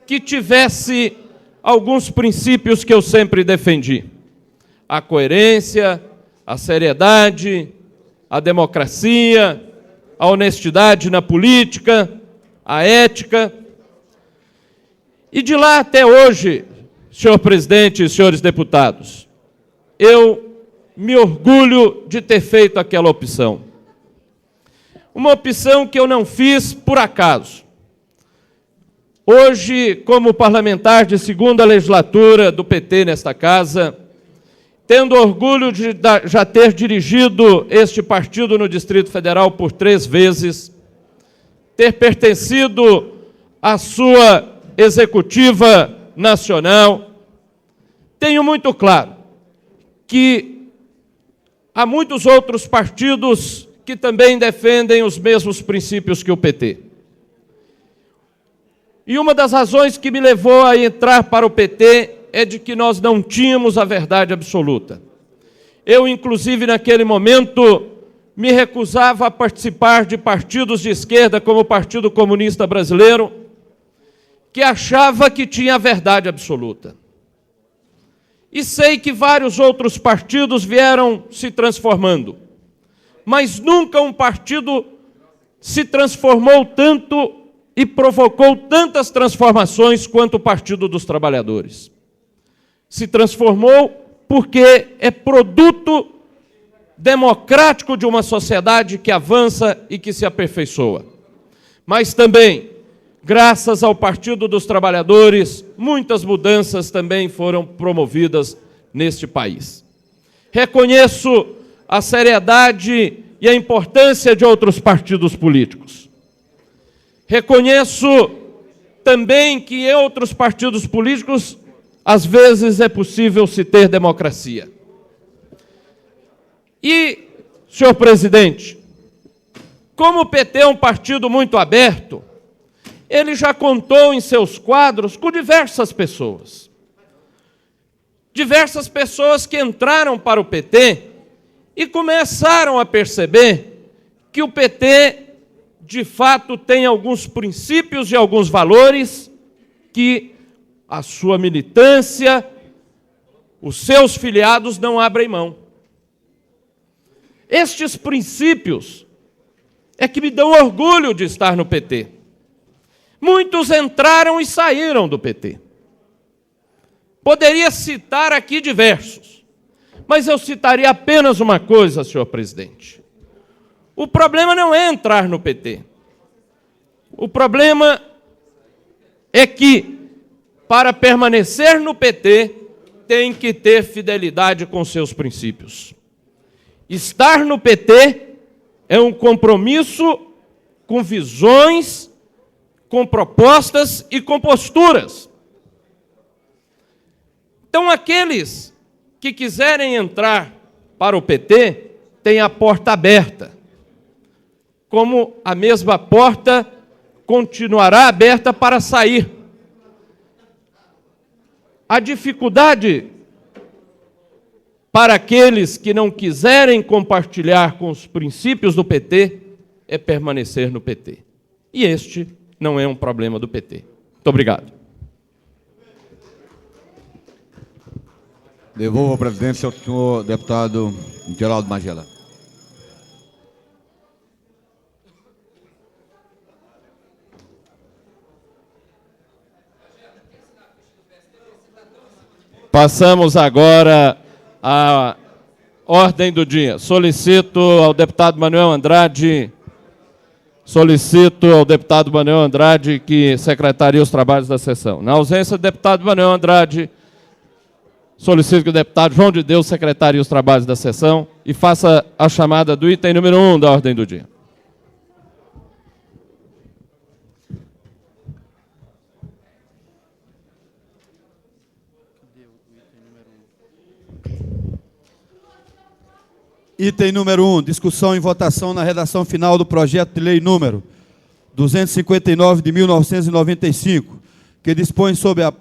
que tivesse alguns princípios que eu sempre defendi: a coerência, a seriedade, a democracia, a honestidade na política, a ética. E de lá até hoje, senhor presidente e senhores deputados, eu me orgulho de ter feito aquela opção. Uma opção que eu não fiz por acaso. Hoje, como parlamentar de segunda legislatura do PT nesta casa, tendo orgulho de já ter dirigido este partido no Distrito Federal por 3 vezes, ter pertencido à sua executiva nacional, tenho muito claro que há muitos outros partidos que também defendem os mesmos princípios que o PT. E uma das razões que me levou a entrar para o PT é de que nós não tínhamos a verdade absoluta. Eu, inclusive, naquele momento, me recusava a participar de partidos de esquerda, como o Partido Comunista Brasileiro, que achava que tinha a verdade absoluta. E sei que vários outros partidos vieram se transformando, mas nunca um partido se transformou tanto e provocou tantas transformações quanto o Partido dos Trabalhadores. Se transformou porque é produto democrático de uma sociedade que avança e que se aperfeiçoa. Mas também, graças ao Partido dos Trabalhadores, muitas mudanças também foram promovidas neste país. Reconheço a seriedade e a importância de outros partidos políticos. Reconheço também que em outros partidos políticos às vezes é possível se ter democracia. E, senhor presidente, como o PT é um partido muito aberto, ele já contou em seus quadros com diversas pessoas. Diversas pessoas que entraram para o PT e começaram a perceber que o PT, de fato, tem alguns princípios e alguns valores que a sua militância, os seus filiados não abrem mão. Estes princípios é que me dão orgulho de estar no PT. Muitos entraram e saíram do PT. Poderia citar aqui diversos, mas eu citaria apenas uma coisa, senhor presidente. O problema não é entrar no PT. O problema é que, para permanecer no PT, tem que ter fidelidade com seus princípios. Estar no PT é um compromisso com visões, com propostas e com posturas. Então, aqueles que quiserem entrar para o PT têm a porta aberta, como a mesma porta continuará aberta para sair. A dificuldade para aqueles que não quiserem compartilhar com os princípios do PT é permanecer no PT. E este não é um problema do PT. Muito obrigado. Devolvo a presidência ao senhor deputado Geraldo Magela. Passamos agora à ordem do dia. Solicito ao deputado Manuel Andrade que secretarie os trabalhos da sessão. Na ausência do deputado Manuel Andrade, solicito que o deputado João de Deus secretarie os trabalhos da sessão e faça a chamada do item número 1 da ordem do dia. Item número 1, discussão e votação na redação final do projeto de lei número 259 de 1995, que dispõe sobre a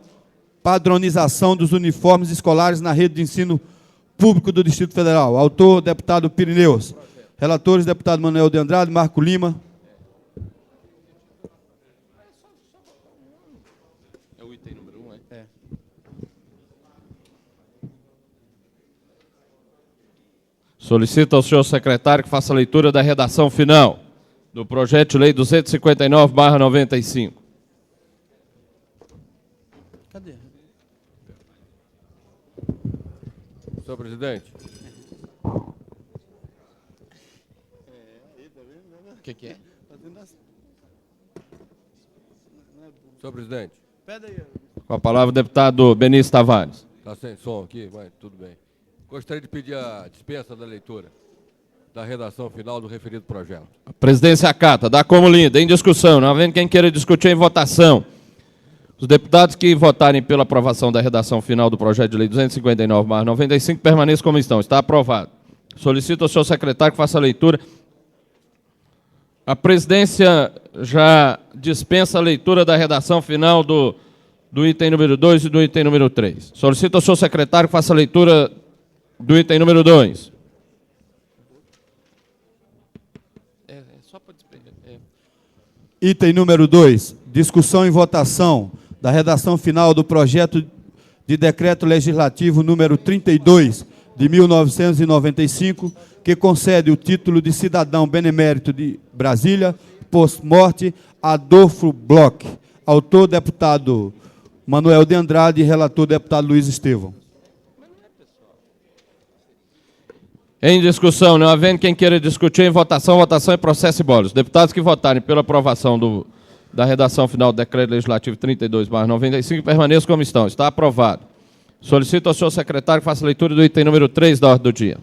padronização dos uniformes escolares na rede de ensino público do Distrito Federal. Autor, deputado Pirineus. Relatores, deputado Manuel de Andrade, Marco Lima. É o item número 1, é? É. Solicito ao senhor secretário que faça a leitura da redação final do projeto de lei 259/95. Cadê? Senhor presidente. O que é? Senhor presidente. Com a palavra o deputado Benício Tavares. Está sem som aqui, mas tudo bem. Gostaria de pedir a dispensa da leitura da redação final do referido projeto. A presidência acata, dá como lida, em discussão, não havendo quem queira discutir em votação. Os deputados que votarem pela aprovação da redação final do projeto de lei 259/95 permaneçam como estão. Está aprovado. Solicito ao senhor secretário que faça a leitura. A presidência já dispensa a leitura da redação final do item número 2 e do item número 3. Solicito ao senhor secretário que faça a leitura do item número 2. Item número 2, discussão e votação da redação final do projeto de decreto legislativo número 32 de 1995, que concede o título de cidadão benemérito de Brasília, post-morte, Adolfo Bloch. Autor, deputado Manuel de Andrade, e relator, deputado Luiz Estevão. Em discussão, não havendo quem queira discutir em votação, votação é processo e bola. Os deputados que votarem pela aprovação da redação final do decreto legislativo 32/95 permaneçam como estão. Está aprovado. Solicito ao senhor secretário que faça a leitura do item número 3 da ordem do dia.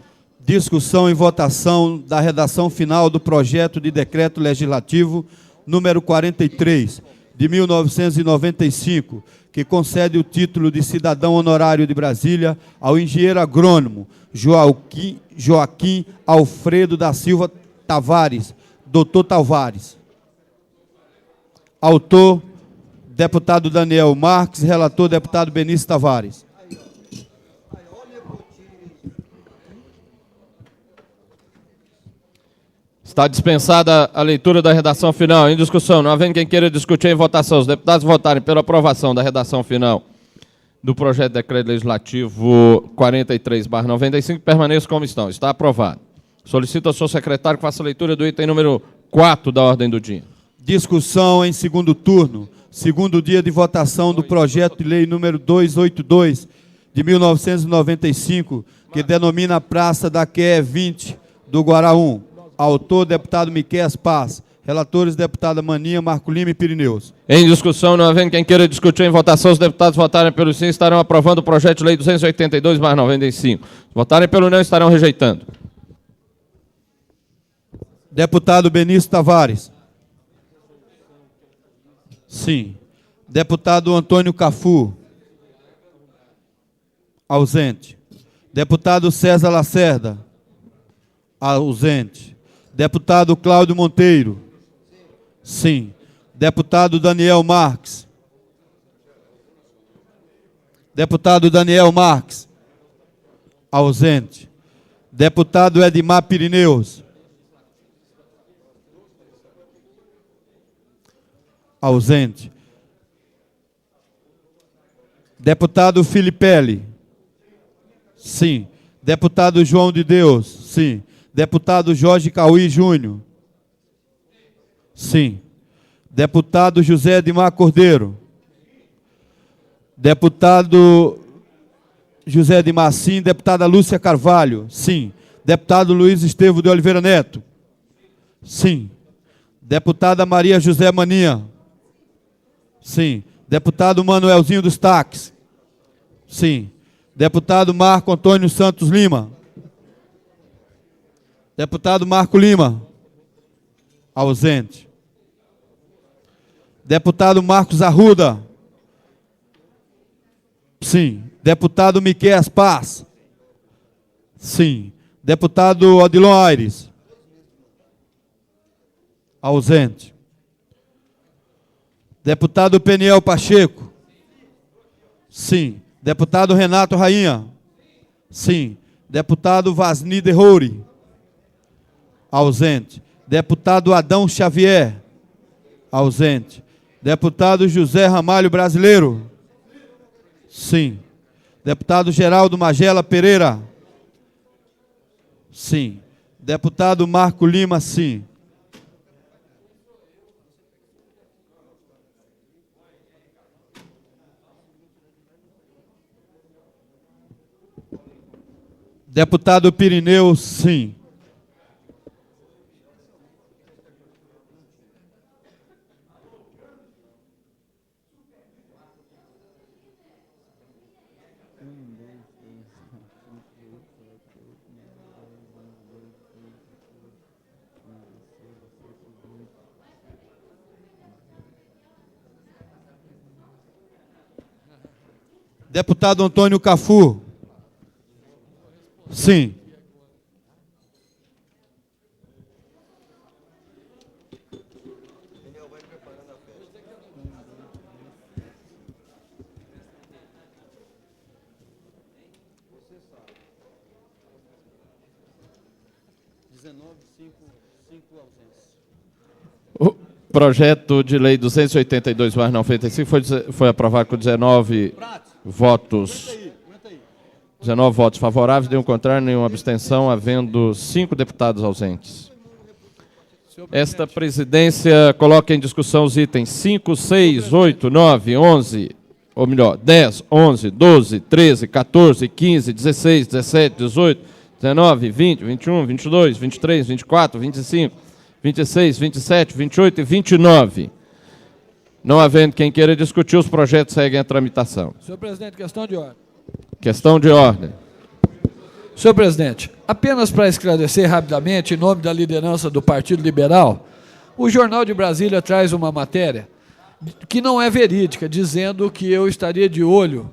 Discussão e votação da redação final do projeto de decreto legislativo número 43 de 1995, que concede o título de cidadão honorário de Brasília ao engenheiro agrônomo Joaquim Alfredo da Silva Tavares, doutor Tavares. Autor, deputado Daniel Marques, relator, deputado Benício Tavares. Está dispensada a leitura da redação final. Em discussão, não havendo quem queira discutir em votação, os deputados votarem pela aprovação da redação final do projeto de decreto legislativo 43/95, permaneçam como estão. Está aprovado. Solicito ao senhor secretário que faça a leitura do item número 4 da ordem do dia. Discussão em segundo turno. Segundo dia de votação do projeto de lei número 282, de 1995, que denomina a Praça da QE 20 do Guaraú. Autor, deputado Miqueias Paz. Relatores, deputada Maninha, Marco Lima e Pirineus. Em discussão, não havendo quem queira discutir em votação, os deputados votarem pelo sim estarão aprovando o projeto de lei 282/95. Votarem pelo não estarão rejeitando. Deputado Benício Tavares. Sim. Deputado Antônio Cafu. Ausente. Deputado César Lacerda. Ausente. Deputado Cláudio Monteiro. Sim. Deputado Daniel Marques. Deputado Daniel Marques. Ausente. Deputado Edmar Pirineus. Ausente. Deputado Filipelli. Sim. Deputado João de Deus. Sim. Deputado Jorge Cauí Júnior. Sim. Deputado José Edmar Cordeiro. Deputado José Edmar, sim. Deputada Lúcia Carvalho. Sim. Deputado Luiz Estevão de Oliveira Neto. Sim. Deputada Maria José Maninha. Sim. Deputado Manuelzinho dos Táxis. Sim. Deputado Marco Antônio Santos Lima. Deputado Marco Lima. Ausente. Deputado Marcos Arruda. Sim. Deputado Miqueias Paz. Sim. Deputado Odilon Aires. Ausente. Deputado Peniel Pacheco. Sim. Deputado Renato Rainha. Sim. Deputado Vasni de Roure. Ausente. Deputado Adão Xavier. Ausente. Deputado José Ramalho Brasileiro. Sim. Deputado Geraldo Magela Pereira. Sim. Deputado Marco Lima, sim. Deputado Pirineu, sim. Deputado Antônio Cafu. Sim. O projeto de lei 282/95 foi aprovado com 19 votos. 19 votos favoráveis, nenhum contrário, nenhuma abstenção, havendo 5 deputados ausentes. Esta presidência coloca em discussão os itens 5, 6, 8, 9, 11, ou melhor, 10, 11, 12, 13, 14, 15, 16, 17, 18, 19, 20, 21, 22, 23, 24, 25, 26, 27, 28 e 29. Não havendo quem queira discutir, os projetos seguem a tramitação. Senhor presidente, questão de ordem. Questão de ordem. Senhor presidente, apenas para esclarecer rapidamente, em nome da liderança do Partido Liberal, o Jornal de Brasília traz uma matéria que não é verídica, dizendo que eu estaria de olho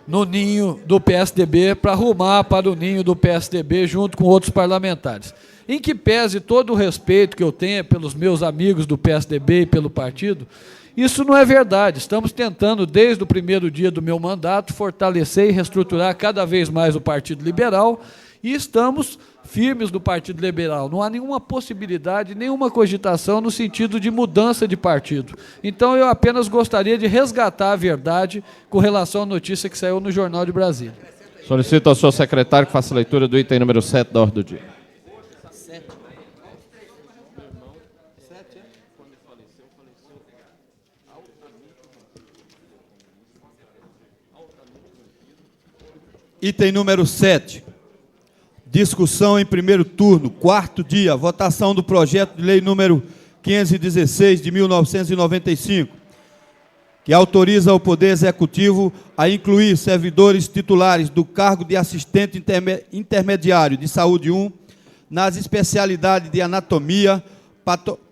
no ninho do PSDB para arrumar para o ninho do PSDB junto com outros parlamentares. Em que pese todo o respeito que eu tenho pelos meus amigos do PSDB e pelo partido, isso não é verdade. Estamos tentando, desde o primeiro dia do meu mandato, fortalecer e reestruturar cada vez mais o Partido Liberal e estamos firmes do Partido Liberal. Não há nenhuma possibilidade, nenhuma cogitação no sentido de mudança de partido. Então, eu apenas gostaria de resgatar a verdade com relação à notícia que saiu no Jornal de Brasília. Solicito ao senhor secretário que faça a leitura do item número 7 da ordem do dia. Item número 7. Discussão em primeiro turno, quarto dia, votação do projeto de lei número 516 de 1995, que autoriza o Poder Executivo a incluir servidores titulares do cargo de assistente intermediário de saúde 1 nas especialidades de anatomia,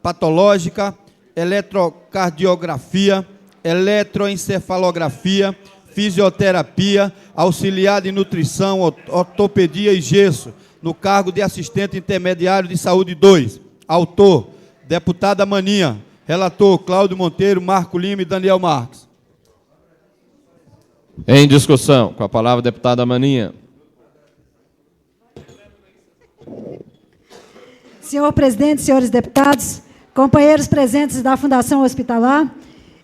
patológica, eletrocardiografia, eletroencefalografia, fisioterapia, auxiliar de nutrição, ortopedia e gesso, no cargo de assistente intermediário de saúde 2. Autor, deputada Maninha. Relator, Cláudio Monteiro, Marco Lima e Daniel Marques. Em discussão. Com a palavra, a deputada Maninha. Senhor presidente, senhores deputados, companheiros presentes da Fundação Hospitalar,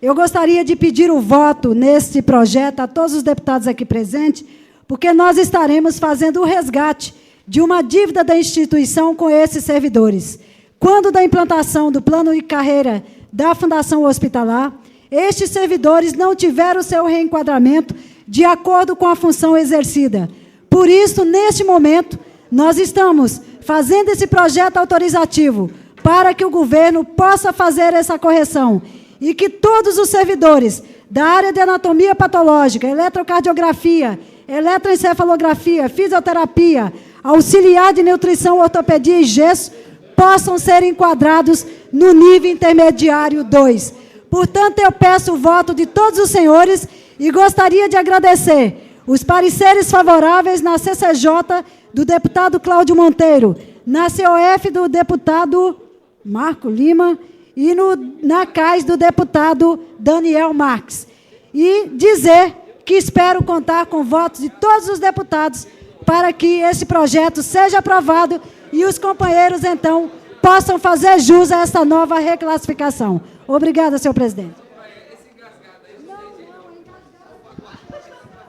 eu gostaria de pedir o voto neste projeto a todos os deputados aqui presentes, porque nós estaremos fazendo o resgate de uma dívida da instituição com esses servidores. Quando da implantação do plano de carreira da Fundação Hospitalar, estes servidores não tiveram seu reenquadramento de acordo com a função exercida. Por isso, neste momento, nós estamos fazendo esse projeto autorizativo para que o governo possa fazer essa correção e que todos os servidores da área de anatomia patológica, eletrocardiografia, eletroencefalografia, fisioterapia, auxiliar de nutrição, ortopedia e gesso possam ser enquadrados no nível intermediário 2. Portanto, eu peço o voto de todos os senhores e gostaria de agradecer os pareceres favoráveis na CCJ do deputado Cláudio Monteiro, na COF do deputado Marco Lima e na CAIS do deputado Daniel Marques. E dizer que espero contar com votos de todos os deputados para que esse projeto seja aprovado e os companheiros, então, possam fazer jus a essa nova reclassificação. Obrigada, senhor presidente.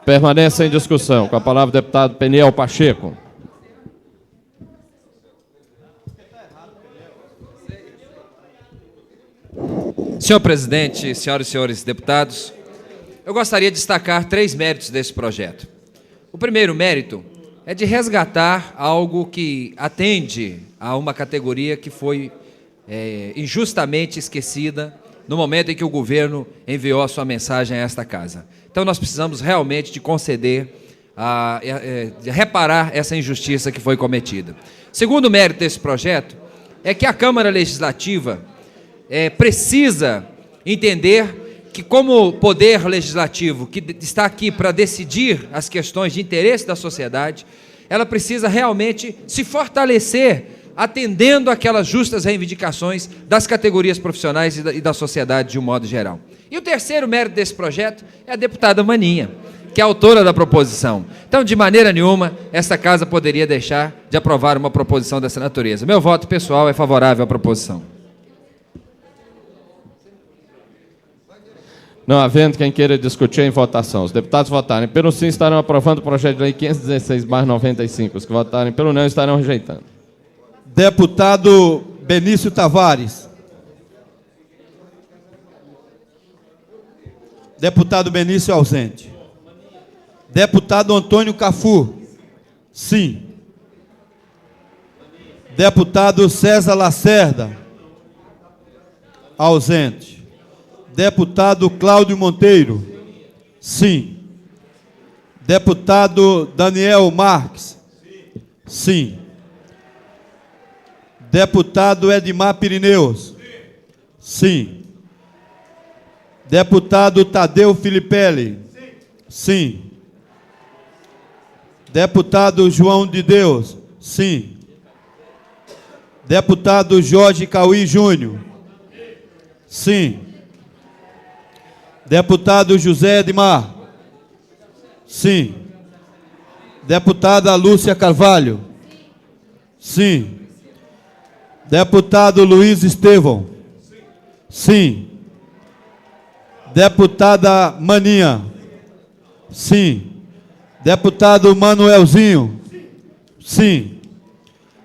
Permanece em discussão. Com a palavra, o deputado Peniel Pacheco. Senhor presidente, senhoras e senhores deputados, eu gostaria de destacar 3 méritos desse projeto. O primeiro mérito é de resgatar algo que atende a uma categoria que foi injustamente esquecida no momento em que o governo enviou a sua mensagem a esta casa. Então nós precisamos realmente de conceder, de reparar essa injustiça que foi cometida. O segundo mérito desse projeto é que a Câmara Legislativa precisa entender que, como poder legislativo que está aqui para decidir as questões de interesse da sociedade, ela precisa realmente se fortalecer atendendo aquelas justas reivindicações das categorias profissionais e da sociedade de um modo geral. E o terceiro mérito desse projeto é a deputada Maninha, que é autora da proposição. Então, de maneira nenhuma, essa casa poderia deixar de aprovar uma proposição dessa natureza. Meu voto pessoal é favorável à proposição. Não havendo quem queira discutir em votação. Os deputados votarem pelo sim estarão aprovando o projeto de lei 516/95. Os que votarem pelo não estarão rejeitando. Deputado Benício Tavares. Deputado Benício ausente. Deputado Antônio Cafu. Sim. Deputado César Lacerda. Ausente. Deputado Cláudio Monteiro. Sim. Deputado Daniel Marques. Sim. Deputado Edmar Pirineus. Sim. Deputado Tadeu Filipelli. Sim. Deputado João de Deus. Sim. Deputado Jorge Cauí Júnior. Sim. Deputado José Edmar. Sim. Deputada Lúcia Carvalho. Sim. Deputado Luiz Estevão. Sim. Deputada Maninha. Sim. Deputado Manuelzinho. Sim.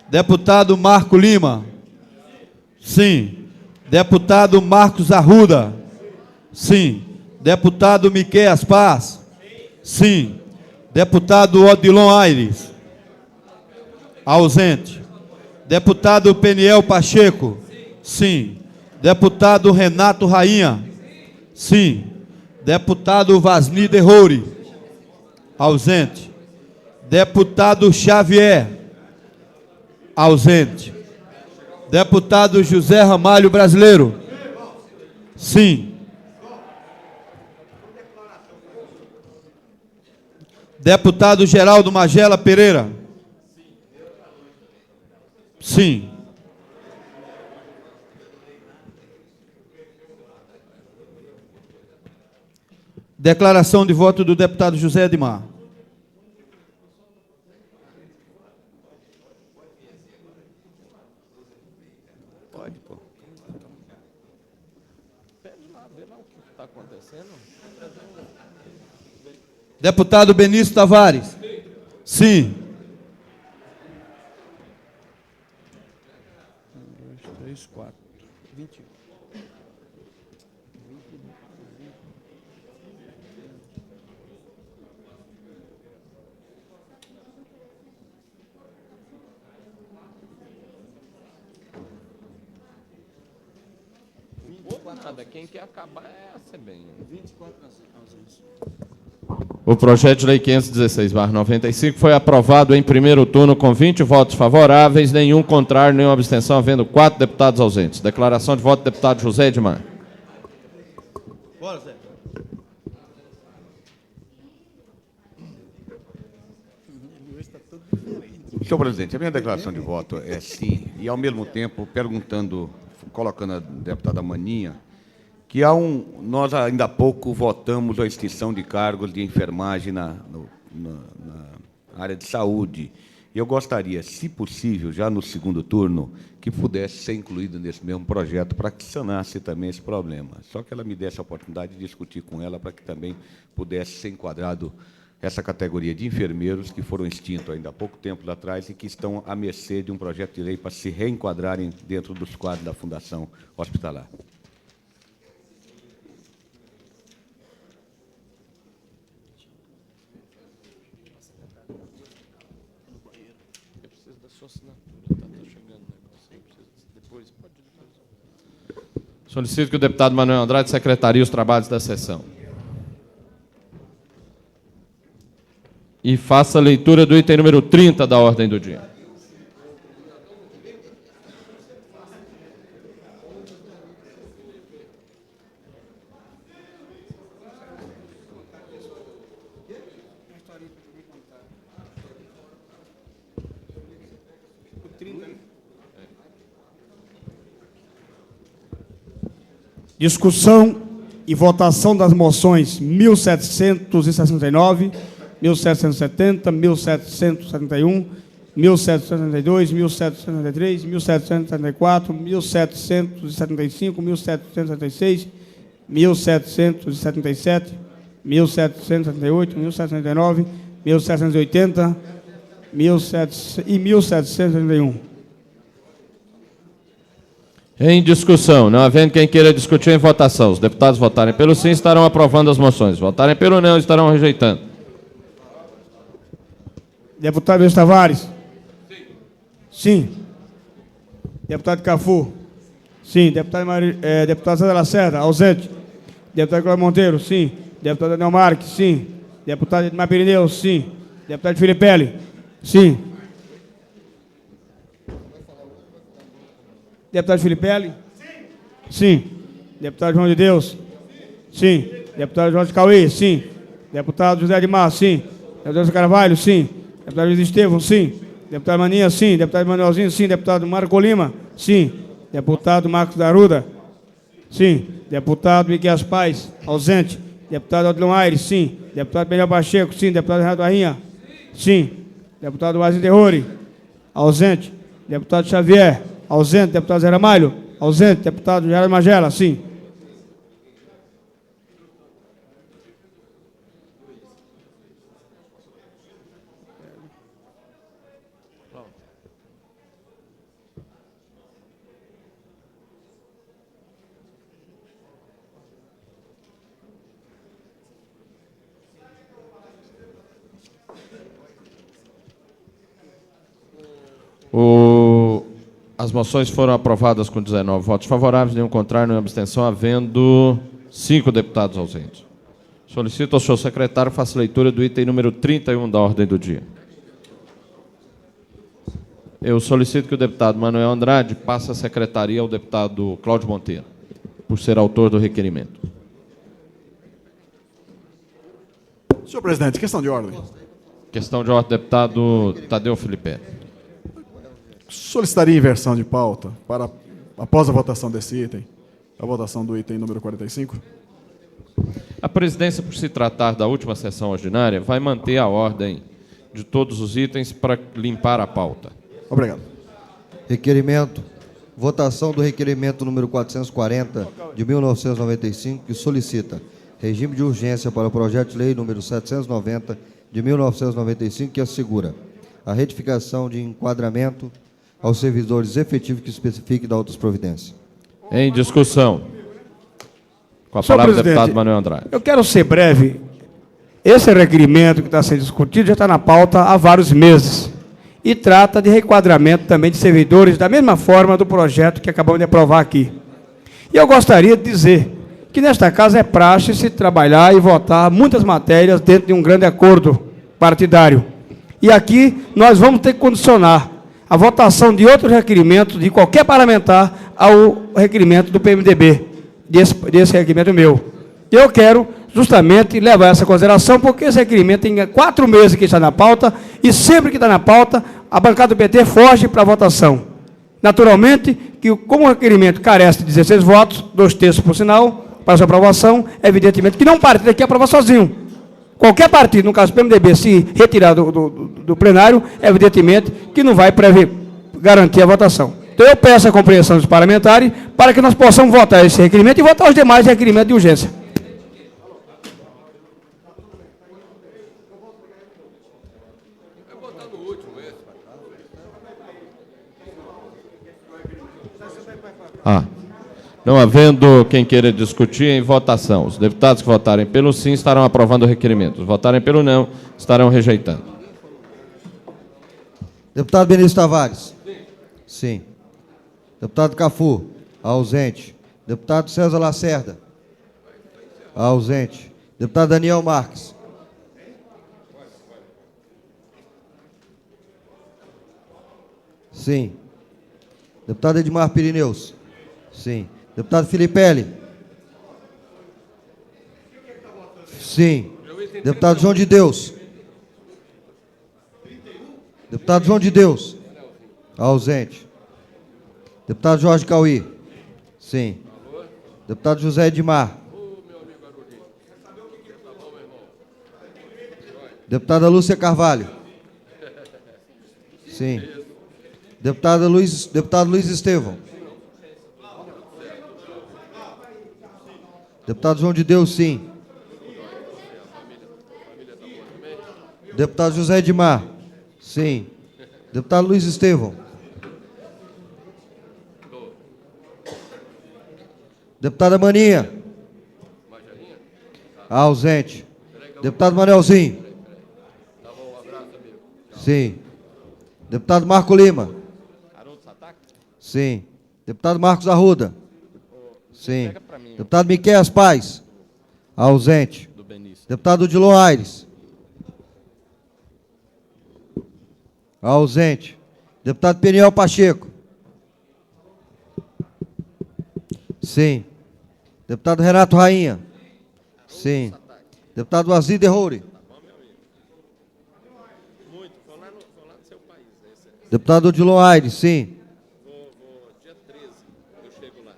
Deputado Marco Lima. Sim. Deputado Marcos Arruda. Sim. Deputado Miqueias Paz. Sim. Deputado Odilon Aires. Ausente. Deputado Peniel Pacheco. Sim. Deputado Renato Rainha. Sim. Deputado Vasni Derrouri. Ausente. Deputado Xavier. Ausente. Deputado José Ramalho Brasileiro. Sim. Deputado Geraldo Magela Pereira. Sim. Declaração de voto do deputado José Edmar. Pode, pô. Pede lá, vê lá o que está acontecendo. Deputado Benício Tavares. Sim. 1, 2, 3, 4, 20. Nada, quem quer acabar é a CBN. 24 ausentes. O projeto de lei 516/95 foi aprovado em primeiro turno com 20 votos favoráveis, nenhum contrário, nenhuma abstenção, havendo 4 deputados ausentes. Declaração de voto do deputado José Edmar. Bora, Zé. Senhor presidente, a minha declaração de voto é sim, e ao mesmo tempo perguntando, colocando a deputada Maninha, que nós ainda há pouco votamos a extinção de cargos de enfermagem na área de saúde. E eu gostaria, se possível, já no segundo turno, que pudesse ser incluído nesse mesmo projeto para que sanasse também esse problema. Só que ela me desse a oportunidade de discutir com ela para que também pudesse ser enquadrado essa categoria de enfermeiros que foram extintos ainda há pouco tempo atrás e que estão à mercê de um projeto de lei para se reenquadrarem dentro dos quadros da Fundação Hospitalar. Solicito que o deputado Manuel Andrade secretarie os trabalhos da sessão. E faça a leitura do item número 30 da ordem do dia. Discussão e votação das moções 1769, 1770, 1771, 1772, 1773, 1774, 1775, 1776, 1777, 1778, 1779, 1780 e 1771. Em discussão, não havendo quem queira discutir em votação, os deputados votarem pelo sim estarão aprovando as moções, votarem pelo não estarão rejeitando. Deputado Benício Tavares? Sim. Deputado Cafu? Sim. Deputado César Lacerda? Ausente. Deputado Cláudio Monteiro? Sim. Deputado Daniel Marques? Sim. Deputado Edmar Pirineu? Sim. Deputado Filipelli? Sim. Deputado Filipelli? Sim. Deputado João de Deus? Sim. Deputado Jorge Cauê? Sim. Deputado José Edmar? Sim. Deputado José Carvalho? Sim. Deputado Luiz Estevam? Sim. Deputado Maninha? Sim. Deputado Manuelzinho? Sim. Deputado Marco Lima? Sim. Deputado Marcos Daruda? Sim. Deputado Miguel Paz? Ausente. Deputado Odilon Aires? Sim. Deputado Benel Pacheco? Sim. Deputado Renato Rainha? Sim. Deputado Vasni Derrouri? Ausente. Deputado Xavier? Ausente. Deputado Zé Ramalho? Ausente. Deputado Geraldo Magela? Sim. As moções foram aprovadas com 19 votos favoráveis, nenhum contrário, nenhuma abstenção, havendo 5 deputados ausentes. Solicito ao senhor secretário que faça leitura do item número 31 da ordem do dia. Eu solicito que o deputado Manuel Andrade passe a secretaria ao deputado Cláudio Monteiro, por ser autor do requerimento. Senhor presidente, questão de ordem. Questão de ordem, deputado Tadeu Filipe. Solicitaria inversão de pauta para, após a votação desse item, a votação do item número 45. A presidência, por se tratar da última sessão ordinária, vai manter a ordem de todos os itens para limpar a pauta. Obrigado. Requerimento. Votação do requerimento número 440 de 1995, que solicita regime de urgência para o projeto de lei número 790 de 1995, que assegura a retificação de enquadramento aos servidores efetivos que especifique da outras providências. Em discussão. Com a Senhor palavra o presidente, deputado Manuel Andrade. Eu quero ser breve. Esse requerimento que está sendo discutido já está na pauta há vários meses. E trata de requadramento também de servidores, da mesma forma do projeto que acabamos de aprovar aqui. E eu gostaria de dizer que nesta casa é praxe se trabalhar e votar muitas matérias dentro de um grande acordo partidário. E aqui nós vamos ter que condicionar a votação de outros requerimentos de qualquer parlamentar ao requerimento do PMDB, desse requerimento meu. Eu quero justamente levar essa consideração, porque esse requerimento tem 4 meses que está na pauta, e sempre que está na pauta, a bancada do PT foge para a votação. Naturalmente, que como o requerimento carece de 16 votos, 2/3 por sinal, para sua aprovação, evidentemente que não partido aqui aprova sozinho. Qualquer partido, no caso do PMDB, se retirar do plenário, evidentemente que não vai garantir a votação. Então eu peço a compreensão dos parlamentares para que nós possamos votar esse requerimento e votar os demais requerimentos de urgência. Não havendo quem queira discutir, em votação. Os deputados que votarem pelo sim estarão aprovando o requerimento. Os que votarem pelo não estarão rejeitando. Deputado Benício Tavares. Sim. Deputado Cafu. Ausente. Deputado César Lacerda. Ausente. Deputado Daniel Marques. Sim. Deputado Edmar Pirineus. Sim. Deputado Filipelli. Sim. Deputado João de Deus. Deputado João de Deus. Ausente. Deputado Jorge Cauí. Sim. Deputado José Edmar. Deputada Lúcia Carvalho. Sim. Deputado Luiz Estevão. Deputado João de Deus, sim. Deputado José Edmar. Sim. Deputado Luiz Estevão. Deputada Maninha. Ausente. Deputado Manelzinho. Sim. Deputado Marco Lima. Sim. Deputado Marcos Arruda. Sim. Deputado Miqueias Paz. Ausente. Deputado Odilon Aires. Ausente. Deputado Peniel Pacheco. Sim. Deputado Renato Rainha. Sim. Deputado Aziz Derrouri. Deputado Odilon Aires, sim. Dia 13, eu chego lá.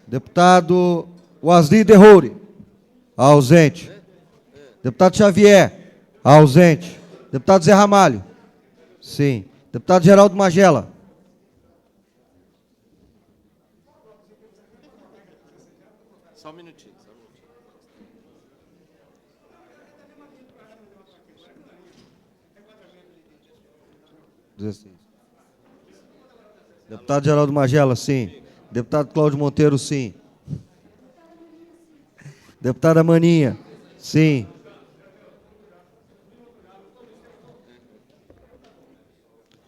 Deputado Wesley Derrouri. Ausente. Deputado Xavier. Ausente. Deputado Zé Ramalho. Sim. Deputado Geraldo Magela. Só um minutinho. 16. Deputado Geraldo Magela, sim. Deputado Cláudio Monteiro, sim. Deputada Maninha, sim.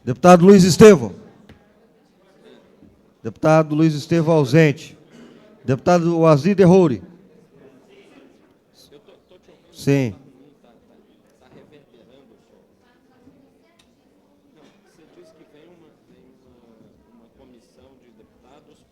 Deputado Luiz Estevão. Deputado Luiz Estevão ausente. Deputado Wazir Derrouri. Sim. Você disse que vem uma comissão de deputados